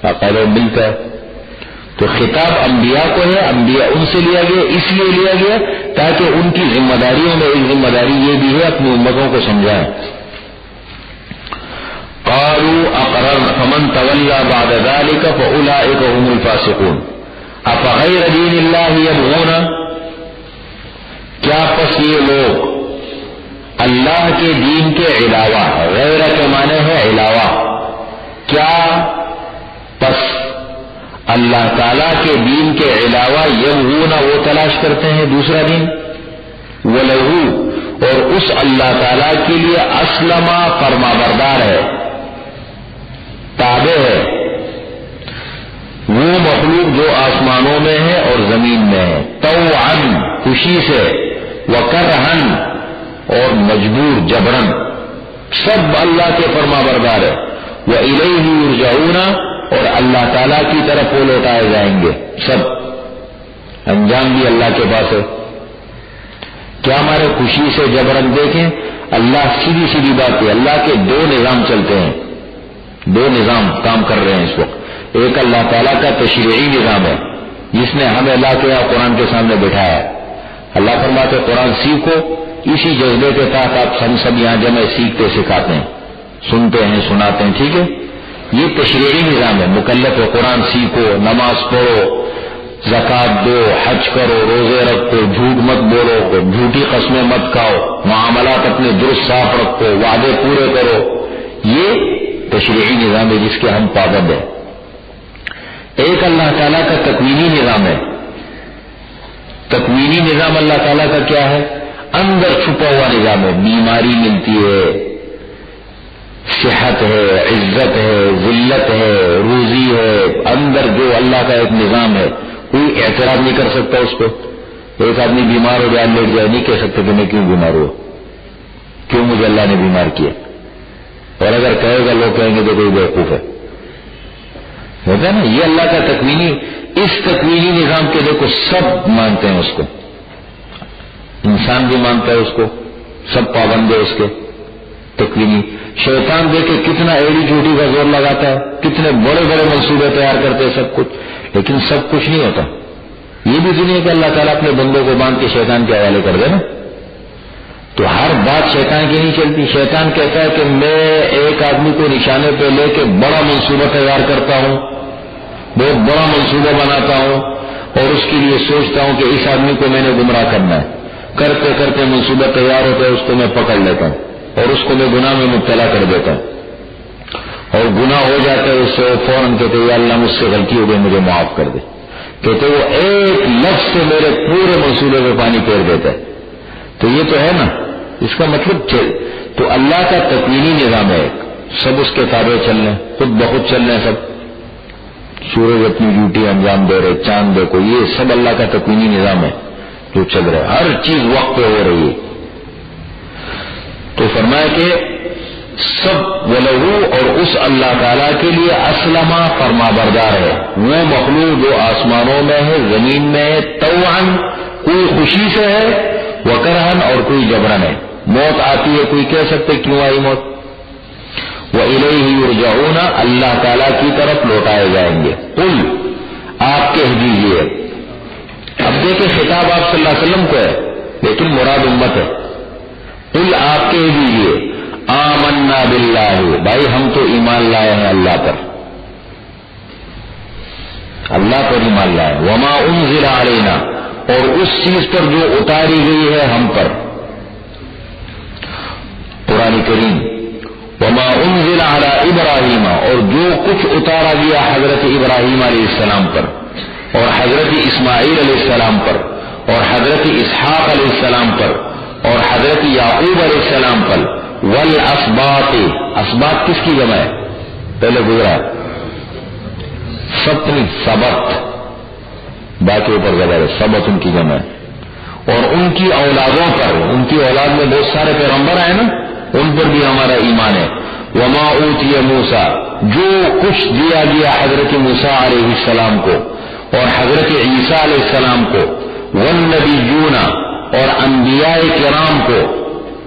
باقاعدہ مل کر. تو خطاب انبیاء کو ہے، انبیاء ان سے لیا گیا، اس لیے لیا گیا تاکہ ان کی ذمہ داریوں میں ایک ذمہ داری یہ بھی ہے اپنی امتوں کو سمجھائیں. قالوا اقررنا فمن تولى بعد ذلك فاولئك هم الفاسقون. افغیر دین اللہ یبغون، کیا پس یہ لوگ اللہ کے دین کے علاوہ، غیر کے معنی ہے علاوہ، کیا پس اللہ تعالیٰ کے دین کے علاوہ یبغون وہ تلاش کرتے ہیں دوسرا دین، وَلَهُ اور اس اللہ تعالیٰ کے لیے اسلم فرما بردار ہے، تابع ہے وہ مخلوق جو آسمانوں میں ہے اور زمین میں ہے، طوعاً خوشی سے، وکرہن اور مجبور جبرن، سب اللہ کے فرما بردار ہے. وَإِلَيْهِ يُرْجَعُونَ اور اللہ تعالیٰ کی طرف وہ لوٹائے جائیں گے، سب انجام بھی اللہ کے پاس ہے. کیا ہمارے خوشی سے جبرن دیکھیں؟ اللہ سیدھی سیدھی بات ہے، اللہ کے دو نظام چلتے ہیں، دو نظام کام کر رہے ہیں اس وقت۔ ایک اللہ تعالیٰ کا تشریعی نظام ہے جس نے ہمیں اللہ کے قرآن کے سامنے بٹھایا ہے۔ اللہ فرماتے قرآن سیکھو، اسی جذبے کے تحت آپ ہم سب یہاں جمع سیکھتے سکھاتے ہیں، سنتے ہیں، سناتے ہیں، ٹھیک ہے؟ یہ تشریعی نظام ہے، مکلف ہے، قرآن سیکھو، نماز پڑھو، زکات دو، حج کرو، روزے رکھو، جھوٹ مت بولو، جھوٹی قسمیں مت کھاؤ، معاملات اپنے درست صاف رکھو، وعدے پورے کرو۔ یہ تشریعی نظام ہے جس کے ہم پابند ہیں۔ ایک اللہ تعالیٰ کا تکوینی نظام ہے۔ تکوینی نظام اللہ تعالیٰ کا کیا ہے؟ اندر چھپا ہوا نظام ہے، بیماری ملتی ہے، صحت ہے، عزت ہے، ذلت ہے، روزی ہے، اندر جو اللہ کا ایک نظام ہے، کوئی اعتراض نہیں کر سکتا اس کو۔ ایک آدمی بیمار ہو جائے، لیٹ جائے، نہیں کہہ سکتے کہ میں کیوں بیمار ہوا، کیوں مجھے اللہ نے بیمار کیا، اور اگر کہے گا لوگ کہیں گے تو کوئی بیوقوف ہے، ہوتا ہے نا۔ یہ اللہ کا تکوینی، اس تکوینی نظام کے دیکھو سب مانتے ہیں اس کو، انسان بھی مانتا ہے اس کو، سب پابند ہے اس کے تکوینی۔ شیطان دیکھے کتنا ایڑی چوٹی کا زور لگاتا ہے، کتنے بڑے بڑے منصوبے تیار کرتے ہیں سب کچھ، لیکن سب کچھ نہیں ہوتا۔ یہ بھی دنیا کہ اللہ تعالیٰ اپنے بندوں کو باندھ کے شیطان کے حوالے کر دے نا، تو ہر بات شیطان کی نہیں چلتی۔ شیطان کہتا ہے کہ میں ایک آدمی کو نشانے پہ لے کے بڑا منصوبہ تیار کرتا ہوں، بہت بڑا منصوبہ بناتا ہوں، اور اس کے لیے سوچتا ہوں کہ اس آدمی کو میں نے گمراہ کرنا ہے۔ کرتے کرتے منصوبہ تیار ہوتا ہے، اس کو میں پکڑ لیتا ہوں اور اس کو میں گناہ میں مبتلا کر دیتا ہوں، اور گناہ ہو جاتا ہے، اس سے فوراً کہتے ہیں یا اللہ مجھ سے غلطی ہو گئی، مجھے معاف کر دے۔ کہتے وہ ایک لفظ سے میرے پورے منصوبے میں پانی پھیر دیتا ہے۔ تو یہ تو ہے نا، اس کا مطلب تو اللہ کا تکوینی نظام ہے، سب اس کے تابع چل رہے ہیں، خود بخود چل رہے ہیں سب۔ سورج اپنی ڈیوٹی انجام دے رہے، چاند دیکھو، یہ سب اللہ کا تکوینی نظام ہے جو چل رہا ہے، ہر چیز وقت پہ ہو رہی ہے۔ تو فرمایا کہ سب ولہو، اور اس اللہ تعالیٰ کے لیے اسلمہ فرما بردار ہے وہ مخلوق جو آسمانوں میں ہے، زمین میں ہے، طوعاً کوئی خوشی سے ہے، وکرہن اور کوئی جبرن ہے۔ موت آتی ہے، کوئی کہہ سکتے کیوں آئی موت؟ وَإِلَيْهِ يُرْجَعُونَ، اللہ تعالیٰ کی طرف لوٹائے جائیں گے۔ قل، آپ کہہ دیجئے، اب دیکھیں خطاب آپ صلی اللہ علیہ وسلم کو ہے لیکن مراد امت ہے۔ قل، آپ کہہ دیجئے، آمنا باللہ، بھائی ہم تو ایمان لائے ہیں اللہ پر، اللہ پر ایمان لائے، وما انزل علینا، اور اس چیز پر جو اتاری گئی ہے ہم پر، قرآن کریم، وما انزل علی ابراہیم، اور جو کچھ اتارا گیا حضرت ابراہیم علیہ السلام پر، اور حضرت اسماعیل علیہ السلام پر، اور حضرت اسحاق علیہ السلام پر، اور حضرت یعقوب علیہ السلام پر، والاسباط، اسباط کس کی جمع ہے؟ پہلے گزرا سبت نہیں، سبت، باقی اوپر زبر ہے، سبت ان کی جمع ہے، اور ان کی اولادوں پر، ان کی اولاد میں بہت سارے پیغمبر آئے نا، ان پر بھی ہمارا ایمان ہے۔ وما اوتی موسیٰ، جو کچھ دیا گیا حضرت موسیٰ علیہ السلام کو اور حضرت عیسیٰ علیہ السلام کو، والنبیون، اور انبیاء کرام کو،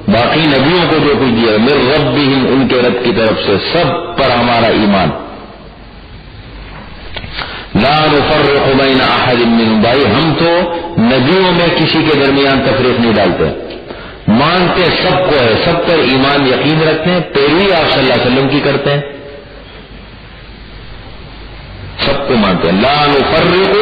باقی نبیوں کو جو کچھ دیا من ربہم، ان کے رب کی طرف سے، سب پر ہمارا ایمان۔ لا نفرق بین احد منہم، بھائی ہم تو نبیوں میں کسی کے درمیان تفریق نہیں ڈالتے، مانتے سب کو ہے، سب پر ایمان یقین رکھتے ہیں، پیروی آپ صلی اللہ علیہ وسلم کی کرتے ہیں، سب کو مانتے ہیں۔ لا نفرق،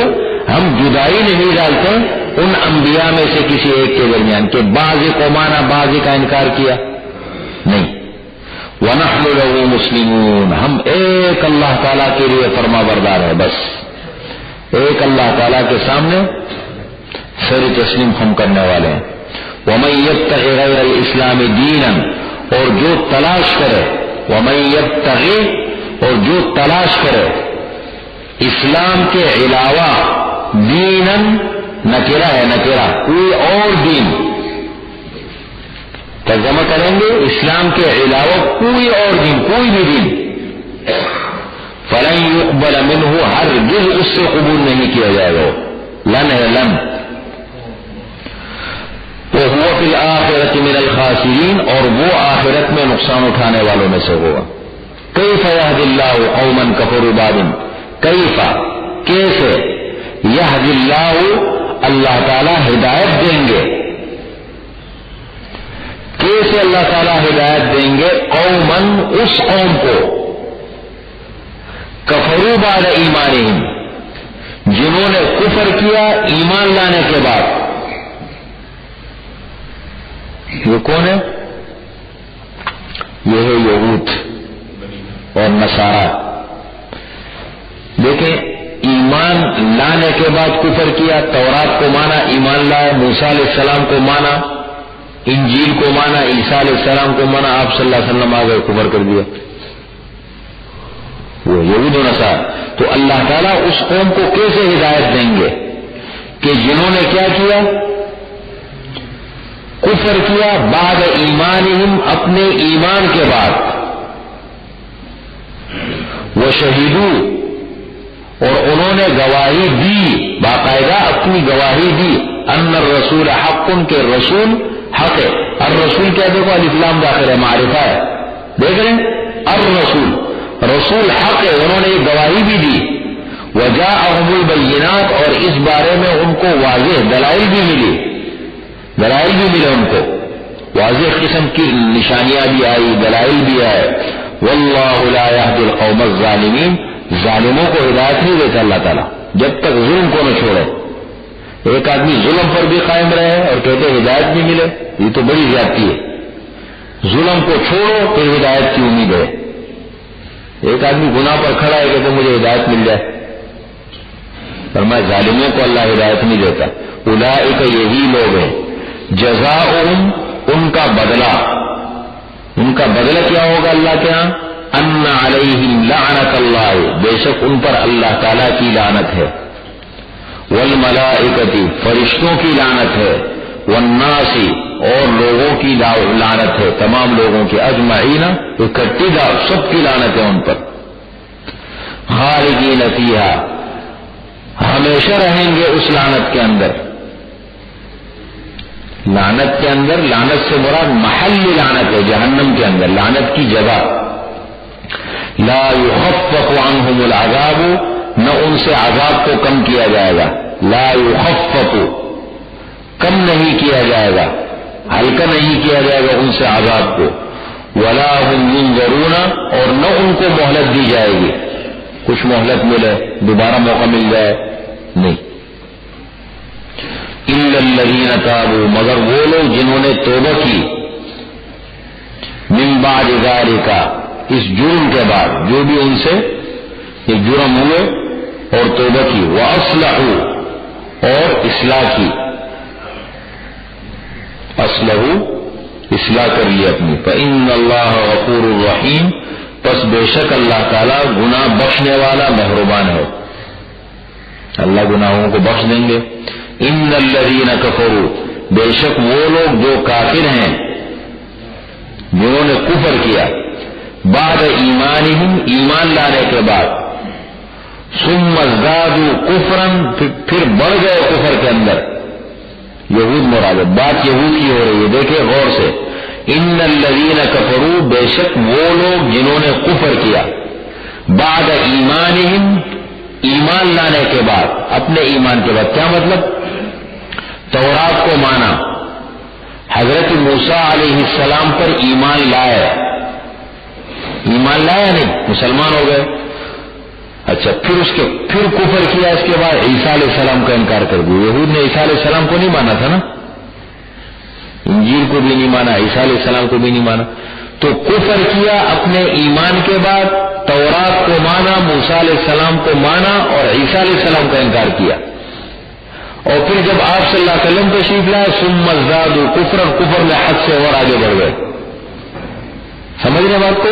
ہم جدائی نہیں ڈالتے ان انبیاء میں سے کسی ایک کے درمیان کہ بعض کو مانا بعض کا انکار کیا، نہیں۔ وَنَحْنُ لَهُ مُسْلِمُونَ، ہم ایک اللہ تعالیٰ کے لیے فرما بردار ہے، بس ایک اللہ تعالیٰ کے سامنے سر تسلیم ہم کرنے والے ہیں۔ وَمَن يَبْتَغِ غَيْرَ الْإِسْلَامِ دِينًا، اور جو تلاش کرے، وَمَن يَبْتَغِ، اور جو تلاش کرے اسلام کے علاوہ، دیناً نکرہ ہے، نکرہ، کوئی اور دین، ترجمہ کریں گے اسلام کے علاوہ کوئی اور دین، کوئی بھی دین، فلن يقبل منہ، ہرگز اس سے قبول نہیں کیا جائے گا، لن ہے لن، وهو فِي الْآخِرَةِ مِنَ الْخَاسِرِينَ، اور وہ آخرت میں نقصان اٹھانے والوں میں سے ہوگا۔ کیف یہدی اللہ قوما کفروا بعد، کیف کیسے، یہدی اللہ اللہ تعالیٰ ہدایت دیں گے، کیسے اللہ تعالیٰ ہدایت دیں گے، قوما اس قوم کو، کفروا بعد ایمانہم جنہوں نے کفر کیا ایمان لانے کے بعد۔ یہ کون ہے؟ یہ ہے یہود اور نصارہ۔ دیکھیں، ایمان لانے کے بعد کفر کیا، تورات کو مانا، ایمان لائے، موسیٰ علیہ السلام کو مانا، انجیل کو مانا، عیسیٰ علیہ السلام کو مانا، آپ صلی اللہ علیہ وسلم آ گئے کفر کر دیا، وہ یہود و نصارہ۔ تو اللہ تعالیٰ اس قوم کو کیسے ہدایت دیں گے کہ جنہوں نے کیا کیا؟ کفر کیا، بعد ایمانہم اپنے ایمان کے بعد، وشہدوا اور انہوں نے گواہی دی، باقاعدہ اپنی گواہی دی، ان الرسول حق، کے رسول حق ہے۔ الرسول کیا، دیکھو الف لام داخل ہے، معرفہ ہے، دیکھ رہے ہیں، الرسول رسول حق ہے، انہوں نے یہ گواہی بھی دی، وجاءہم البینات اور اس بارے میں ان کو واضح دلائل بھی ملی، دلائل بھی ملے ان کو، واضح قسم کی نشانیاں بھی آئی، دلائل بھی آئے۔ واللہ لا یہدی القوم الظالمین، ظالموں کو ہدایت نہیں دیتا اللہ تعالیٰ جب تک ظلم کو نہ چھوڑے۔ ایک آدمی ظلم پر بھی قائم رہے اور کہتے ہدایت بھی ملے، یہ تو بڑی زیادتی ہے۔ ظلم کو چھوڑو پھر ہدایت کی امید ہے۔ ایک آدمی گناہ پر کھڑا ہے کہ مجھے ہدایت مل جائے، فرمایا ظالموں کو اللہ ہدایت نہیں دیتا۔ اولئک یہی لوگ ہیں، جزاؤہم ان کا بدلہ، ان کا بدلہ کیا ہوگا اللہ کے ہاں؟ ان علیہم لعنت اللہ، بے شک ان پر اللہ تعالیٰ کی لعنت ہے، والملائکۃ فرشتوں کی لعنت ہے، والناس اور لوگوں کی لعنت ہے، تمام لوگوں کی، اجمعین اکٹھی سب کی لعنت ہے ان پر، خالدین فیہا ہمیشہ رہیں گے اس لعنت کے اندر۔ لعنت کے اندر، لعنت سے مراد محل لعنت ہے، جہنم کے اندر لعنت کی جگہ۔ لا یخفف عنہم العذاب، نہ ان سے عذاب کو کم کیا جائے گا، لا یخفف کم نہیں کیا جائے گا، ہلکا نہیں کیا جائے گا ان سے عذاب کو، ولا هم ينظرون اور نہ ان کو مہلت دی جائے گی، کچھ مہلت ملے دوبارہ موقع مل جائے، نہیں۔ الا الذین تابوا مگر وہ لوگ جنہوں نے توبہ کی، من بعد ذلک اس جرم کے بعد، جو بھی ان سے یہ جرم ہوئے اور توبہ کی، واصلحوا اور اصلاح کی، اصلحوا اصلاح کر لی اپنی، فإن اللہ غفور الرحیم پس بے شک اللہ تعالیٰ گناہ بخشنے والا مہربان ہے، اللہ گناہوں کو بخش دیں گے۔ ان الذین کفروا بے شک وہ لوگ جو کافر ہیں، جنہوں نے کفر کیا، بعد ایمانہم ایمان لانے کے بعد، ثم ازدادوا کفرا پھر بڑھ گئے کفر کے اندر، یہود مراد، بات یہود کی ہو رہی ہے، دیکھیں غور سے، ان الذین کفروا بے شک وہ لوگ جنہوں نے کفر کیا، بعد ایمانہم ایمان لانے کے بعد، اپنے ایمان کے بعد، کیا مطلب؟ تورات کو مانا، حضرت موسیٰ علیہ السلام پر ایمان لائے، ایمان لایا نہیں، مسلمان ہو گئے، اچھا پھر کفر کیا، اس کے بعد عیسیٰ علیہ السلام کا انکار کر دیا۔ یہود نے عیسیٰ علیہ السلام کو نہیں مانا تھا نا، انجیل کو بھی نہیں مانا، عیسیٰ علیہ السلام کو بھی نہیں مانا، تو کفر کیا اپنے ایمان کے بعد، تورات کو مانا، موسیٰ علیہ السلام کو مانا اور عیسیٰ علیہ السلام کا انکار کیا، اور پھر جب آپ صلی اللہ علیہ وسلم تشریف لائے، ثم ازدادوا کفرا، کفر میں حد سے اور آگے بڑھ گئے، سمجھ رہے بات کو؟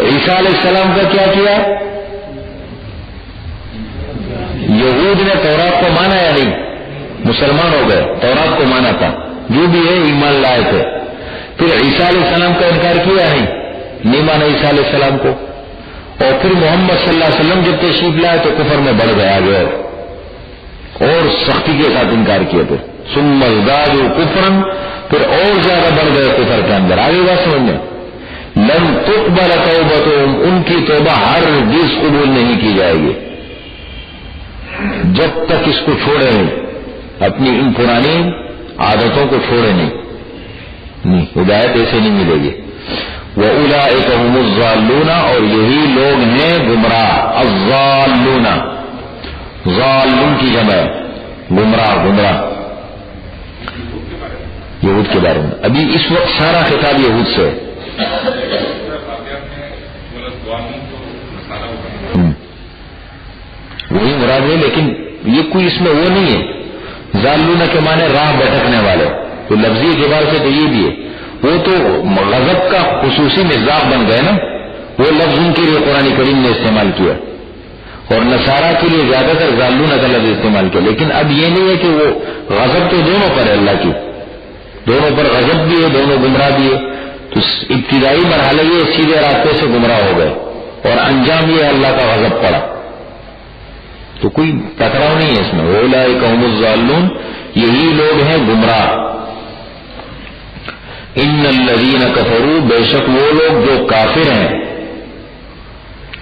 عیسیٰ علیہ السلام کا کیا کیا؟ یہود نے تورات کو مانا یا نہیں؟ مسلمان ہو گئے، تورات کو مانا تھا، جو بھی ہے ایمان لائے تھے، پھر عیسیٰ علیہ السلام کا انکار کیا نہیں مانا عیسیٰ علیہ السلام کو، اور پھر محمد صلی اللہ علیہ وسلم جب تشریف لائے تو کفر میں بڑھ گیا آگے اور سختی کے ساتھ انکار کیا، پھر ثم ازدادوا کفرا، پھر اور زیادہ بڑھ گئے کفر کے اندر. آگے بات سمجھیں. لن تقبل توبتهم، ان کی توبہ ہرگز قبول نہیں کی جائے گی جب تک اس کو چھوڑے نہیں، اپنی ان پرانی عادتوں کو چھوڑے نہیں. ہدایت ایسے نہیں ملے گی. وَأُولَئِكَ هُمُ الضَّالُّونَ، اور یہی لوگ ہیں گمراہ. الضالون، ضالون کی جمع ہے گمراہ. یہود کے بارے میں ابھی اس وقت سارا خطاب یہود سے ہے. وہی مراد ہے، لیکن یہ کوئی اس میں وہ نہیں ہے. ضالون کے معنی راہ بھٹکنے والے، تو لفظی اعتبار سے تو یہ بھی ہے. وہ تو غضب کا خصوصی مزاج بن گئے نا، وہ لفظ ان کے لیے قرآن کریم نے استعمال کیا، اور نصارہ کے لیے زیادہ تر ضالون کا لفظ استعمال کیا. لیکن اب یہ نہیں ہے کہ وہ غضب تو دونوں پر ہے، اللہ کی دونوں پر غضب بھی ہے، دونوں گمراہ بھی ہے. تو ابتدائی مرحلہ یہ سیدھے راستے سے گمراہ ہو گئے، اور انجام یہ اللہ کا غضب پڑا. تو کوئی ٹکراؤ نہیں ہے اس میں. اولئک هم الضالون، یہی لوگ ہیں گمراہ. ان الذین کفروا، بے شک وہ لوگ جو کافر ہیں،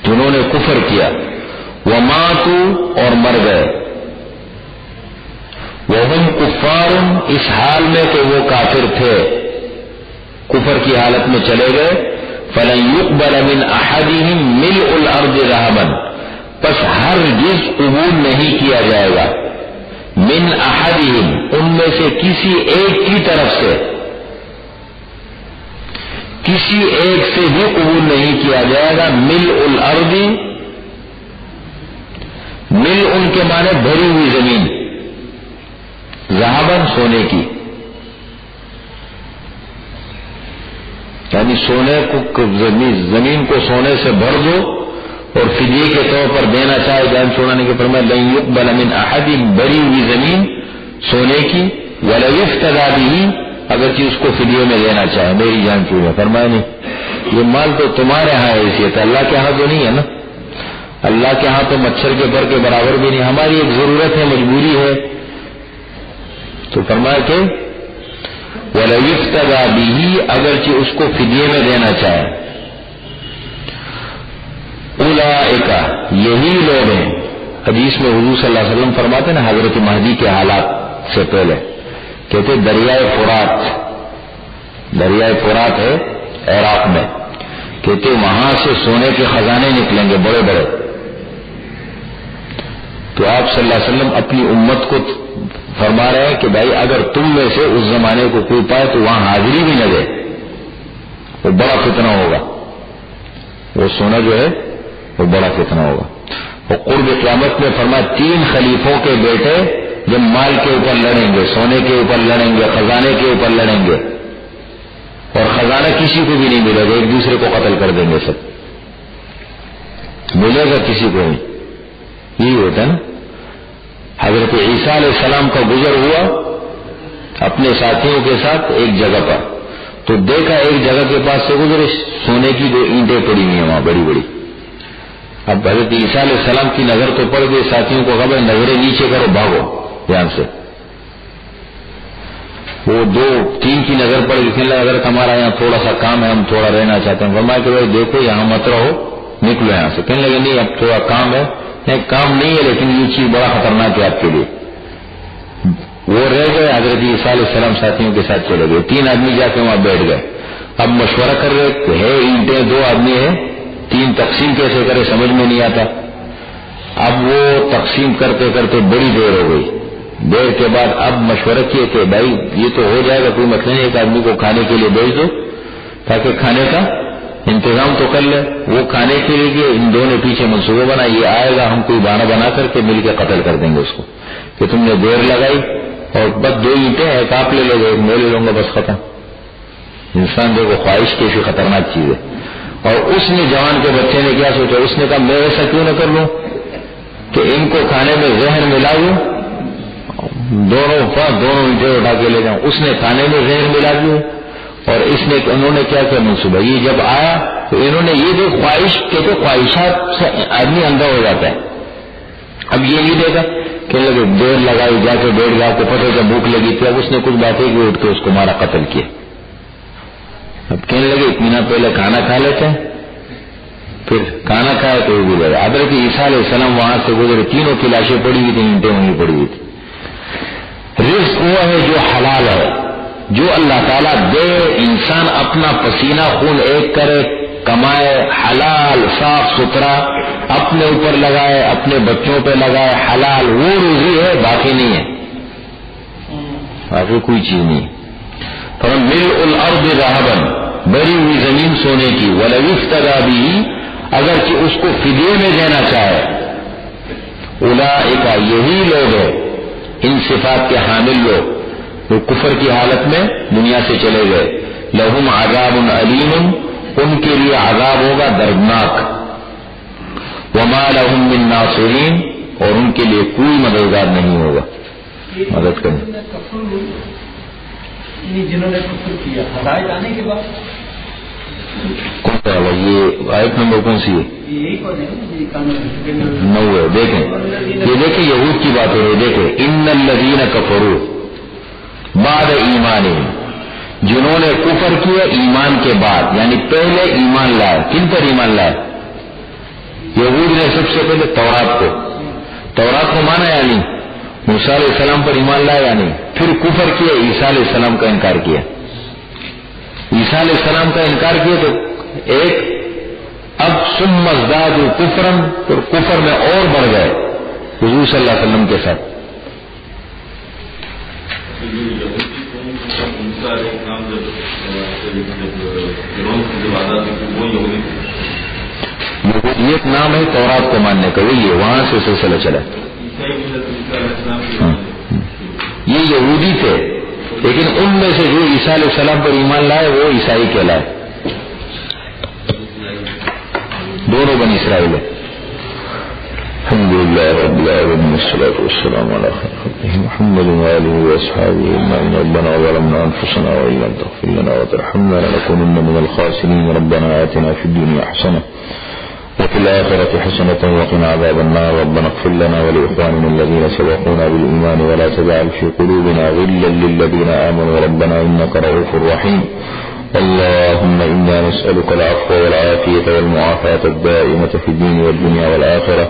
جنہوں نے کفر کیا. وماتوا، اور مر گئے. وہم کفار، اس حال میں کہ وہ کافر تھے، کفر کی حالت میں چلے گئے. فلن يقبل من احدهم ملء الارض ذهبا، پس ہرگز قبول نہیں کیا جائے گا. من احدهم، ان میں سے کسی ایک کی طرف سے، کسی ایک سے بھی قبول نہیں کیا جائے گا. ملء الارض، مل ان کے معنی بھری ہوئی زمین، ذهبا سونے کی، یعنی سونے کو زمین کو سونے سے بھر دو اور فدیے کے طور پر دینا چاہے جان چھوڑانے کے فرمائے. لن يقبل من احد، بھری ہوئی زمین سونے کی. ولو افتدى به، اگرچہ اس کو فدیے میں دینا چاہے، میری جان چھوڑے. فرمایا نہیں، یہ مال تو تمہارے ہاں حیثیت ہے، اللہ کے ہاں تو نہیں ہے نا. اللہ کے ہاں تو مچھر کے پر کے برابر بھی نہیں. ہماری ایک ضرورت ہے، مجبوری ہے. تو فرمایا کہ وَلَوْ اِفْتَدَى بِهِ، اگرچہ اس کو فدیے میں دینا چاہے. اولئک، یہی لوگ ہیں. حدیث میں حضور صلی اللہ علیہ وسلم فرماتے ہیں نا، حضرت مہدی کے حالات سے پہلے کہتے دریائے فرات ہے عراق میں، کہتے وہاں سے سونے کے خزانے نکلیں گے بڑے بڑے. تو آپ صلی اللہ علیہ وسلم اپنی امت کو فرما رہے ہیں کہ بھائی اگر تم میں سے اس زمانے کو کوئی پائے تو وہاں حاضری بھی نہ دے، وہ بڑا فتنہ ہوگا. وہ سونا جو ہے وہ بڑا فتنہ ہوگا. اور قرب قیامت میں فرمایا 3 خلیفوں کے بیٹے جب مال کے اوپر لڑیں گے، سونے کے اوپر لڑیں گے، خزانے کے اوپر لڑیں گے، اور خزانہ کسی کو بھی نہیں ملے گا، ایک دوسرے کو قتل کر دیں گے. سب ملے گا کسی کو نہیں. یہی ہوتا ہے نا. حضرت عیسیٰ علیہ السلام کا گزر ہوا اپنے ساتھیوں کے ساتھ ایک جگہ پر، تو دیکھا ایک جگہ کے پاس سے گزرے، سونے کی 2 اینٹیں پڑی ہوئی ہیں وہاں بڑی بڑی. اب حضرت عیسیٰ علیہ السلام کی نظر تو پڑ گئی، ساتھیوں کو خبر، نظریں نیچے کرو، بھاگو یہاں سے. وہ 2-3 کی نظر پڑ گئی. کہنے حضرت ہمارا یہاں تھوڑا سا کام ہے، ہم تھوڑا رہنا چاہتے ہیں. فرمایا کہ بھائی دیکھو یہاں مت رہو، نکلو یہاں سے. کہنے لگے نہیں اب تھوڑا کام ہے. نہیں کام نہیں ہے، لیکن یہ چیز بڑا خطرناک ہے آپ کے لیے. وہ رہ گئے. حضرت عیسیٰ علیہ السلام ساتھیوں کے ساتھ چلے گئے. 3 آدمی جا کے وہاں بیٹھ گئے. اب مشورہ کر رہے کہ ہے اینٹیں 2 آدمی ہیں، 3 تقسیم کیسے کرے سمجھ میں نہیں آتا. اب وہ تقسیم کرتے کرتے بڑی دیر ہو گئی. دیر کے بعد اب مشورہ کیے کہ بھائی یہ تو ہو جائے گا، کوئی مسئلہ نہیں، ایک آدمی کو کھانے کے لیے بھیج دو تاکہ کھانے کا انتظام تو کر لے. وہ کھانے کے لیے ان دونوں نے پیچھے منصوبہ بنا، یہ آئے گا ہم کوئی بہانہ بنا کر کے مل کے قتل کر دیں گے اس کو، کہ تم نے دیر لگائی اور بس 2 اینٹیں، ایک آپ لے لو گے، ایک میں لے لوں گا، بس ختم. انسان دیکھو خواہش کیسی خطرناک چیز ہے. اور اس نے جوان کے بچے نے کیا سوچا، اس نے کہا میں ایسا کیوں نہ کر لوں کہ ان کو کھانے میں زہر ملا دوں، دونوں اینٹیں اٹھا کے لے جاؤں. اس نے کھانے میں زہر ملا دیا، اور انہوں نے کیا منصوبہ، یہ جب آیا تو انہوں نے یہ جو خواہش کہتے خواہشات سے آدمی اندھا ہو جاتا ہے. اب یہ نہیں دیکھا کہنے لگے دیر لگائی، جا کے بیٹھ گیا، آپ کو پتہ جب بھوک لگی تھی، اب اس نے کچھ باتیں کی، اٹھ کے اس کو مارا، قتل کیا۔ اب کہنے لگے اطمینان پہلے کھانا کھا لیتے ہیں، پھر کھانا کھایا تو وہ بھی لگا۔ حضرت عیسیٰ علیہ السلام وہاں سے گزرے، تینوں کی لاشیں پڑی ہوئی تھیں، اینٹیں وہیں پڑی ہوئی تھی۔ رزق وہ ہے جو حلال ہے، جو اللہ تعالیٰ دے، انسان اپنا پسینہ خون ایک کرے، کمائے، حلال صاف ستھرا اپنے اوپر لگائے، اپنے بچوں پہ لگائے، حلال، وہ روزی ہے، باقی نہیں ہے، باقی کوئی چیز نہیں۔ ملء الارض ذهبا، بری ہوئی زمین سونے کی، ولو افتدى به، اگرچہ اس کو فدیے میں دینا چاہے، اولئک، یہی لوگ ہیں ان صفات کے حامل لوگ، وہ کفر کی حالت میں دنیا سے چلے گئے، لہم عذاب علیم، ان کے لیے عذاب ہوگا دردناک، وما لهم من ناصرین، اور ان کے لیے کوئی مددگار نہیں ہوگا مدد کرنے۔ جنہوں نے کفر کیا ہدایت آنے کے بعد کون سا ہے یہ آیت نمبر کون سی ہے؟ 9 ہے۔ دیکھیں یہ، دیکھیں یہود کی بات ہو رہی ہے، دیکھیں ان الذین کفروا بعد ایمانہم، جنہوں نے کفر کیا ایمان کے بعد، یعنی پہلے ایمان لائے، کن پر ایمان لائے؟ یہود نے سب سے پہلے تورات کو مانا یا نہیں؟ موسیٰ علیہ السلام پر ایمان لائے یا نہیں؟ پھر کفر کیا، عیسیٰ علیہ السلام کا انکار کیا، عیسیٰ علیہ السلام کا انکار کیا تو ایک اب ثم ازدادوا کفرا، تو کفر میں اور بڑھ گئے حضور صلی اللہ علیہ وسلم کے ساتھ۔ یہودیت نام ہے تورات کو ماننے کا، وہی ہے، وہاں سے سلسلہ چلا۔ یہ یہودی تھے، لیکن ان میں سے جو عیسیٰ علیہ السلام پر ایمان لائے وہ عیسائی کہلائے، دونوں بنی اسرائیل ہے۔ الحمدللہ رب العالمین، والصلاة والسلام علی خاتم محمد وآلہ وأصحابہ اجمعین۔ ربنا ظلمنا انفسنا وإن لم تغفر لنا وترحمنا لنكونن من الخاسرین۔ ربنا آتنا في الدنيا حسنة وفي الآخرة حسنة وقنا عذاب النار۔ ربنا اغفر لنا ولإخواننا الذين سبقونا بالإيمان ولا تجعل في قلوبنا غلا للذين آمنوا ربنا إنك رؤوف رحيم۔ اللهم إنا نسألك العفو والعافية والمعافاة الدائمة في الدين والدنيا والآخرة۔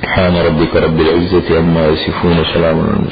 سبحان ربك رب العزة عما يصفون، سلام على المرسلين۔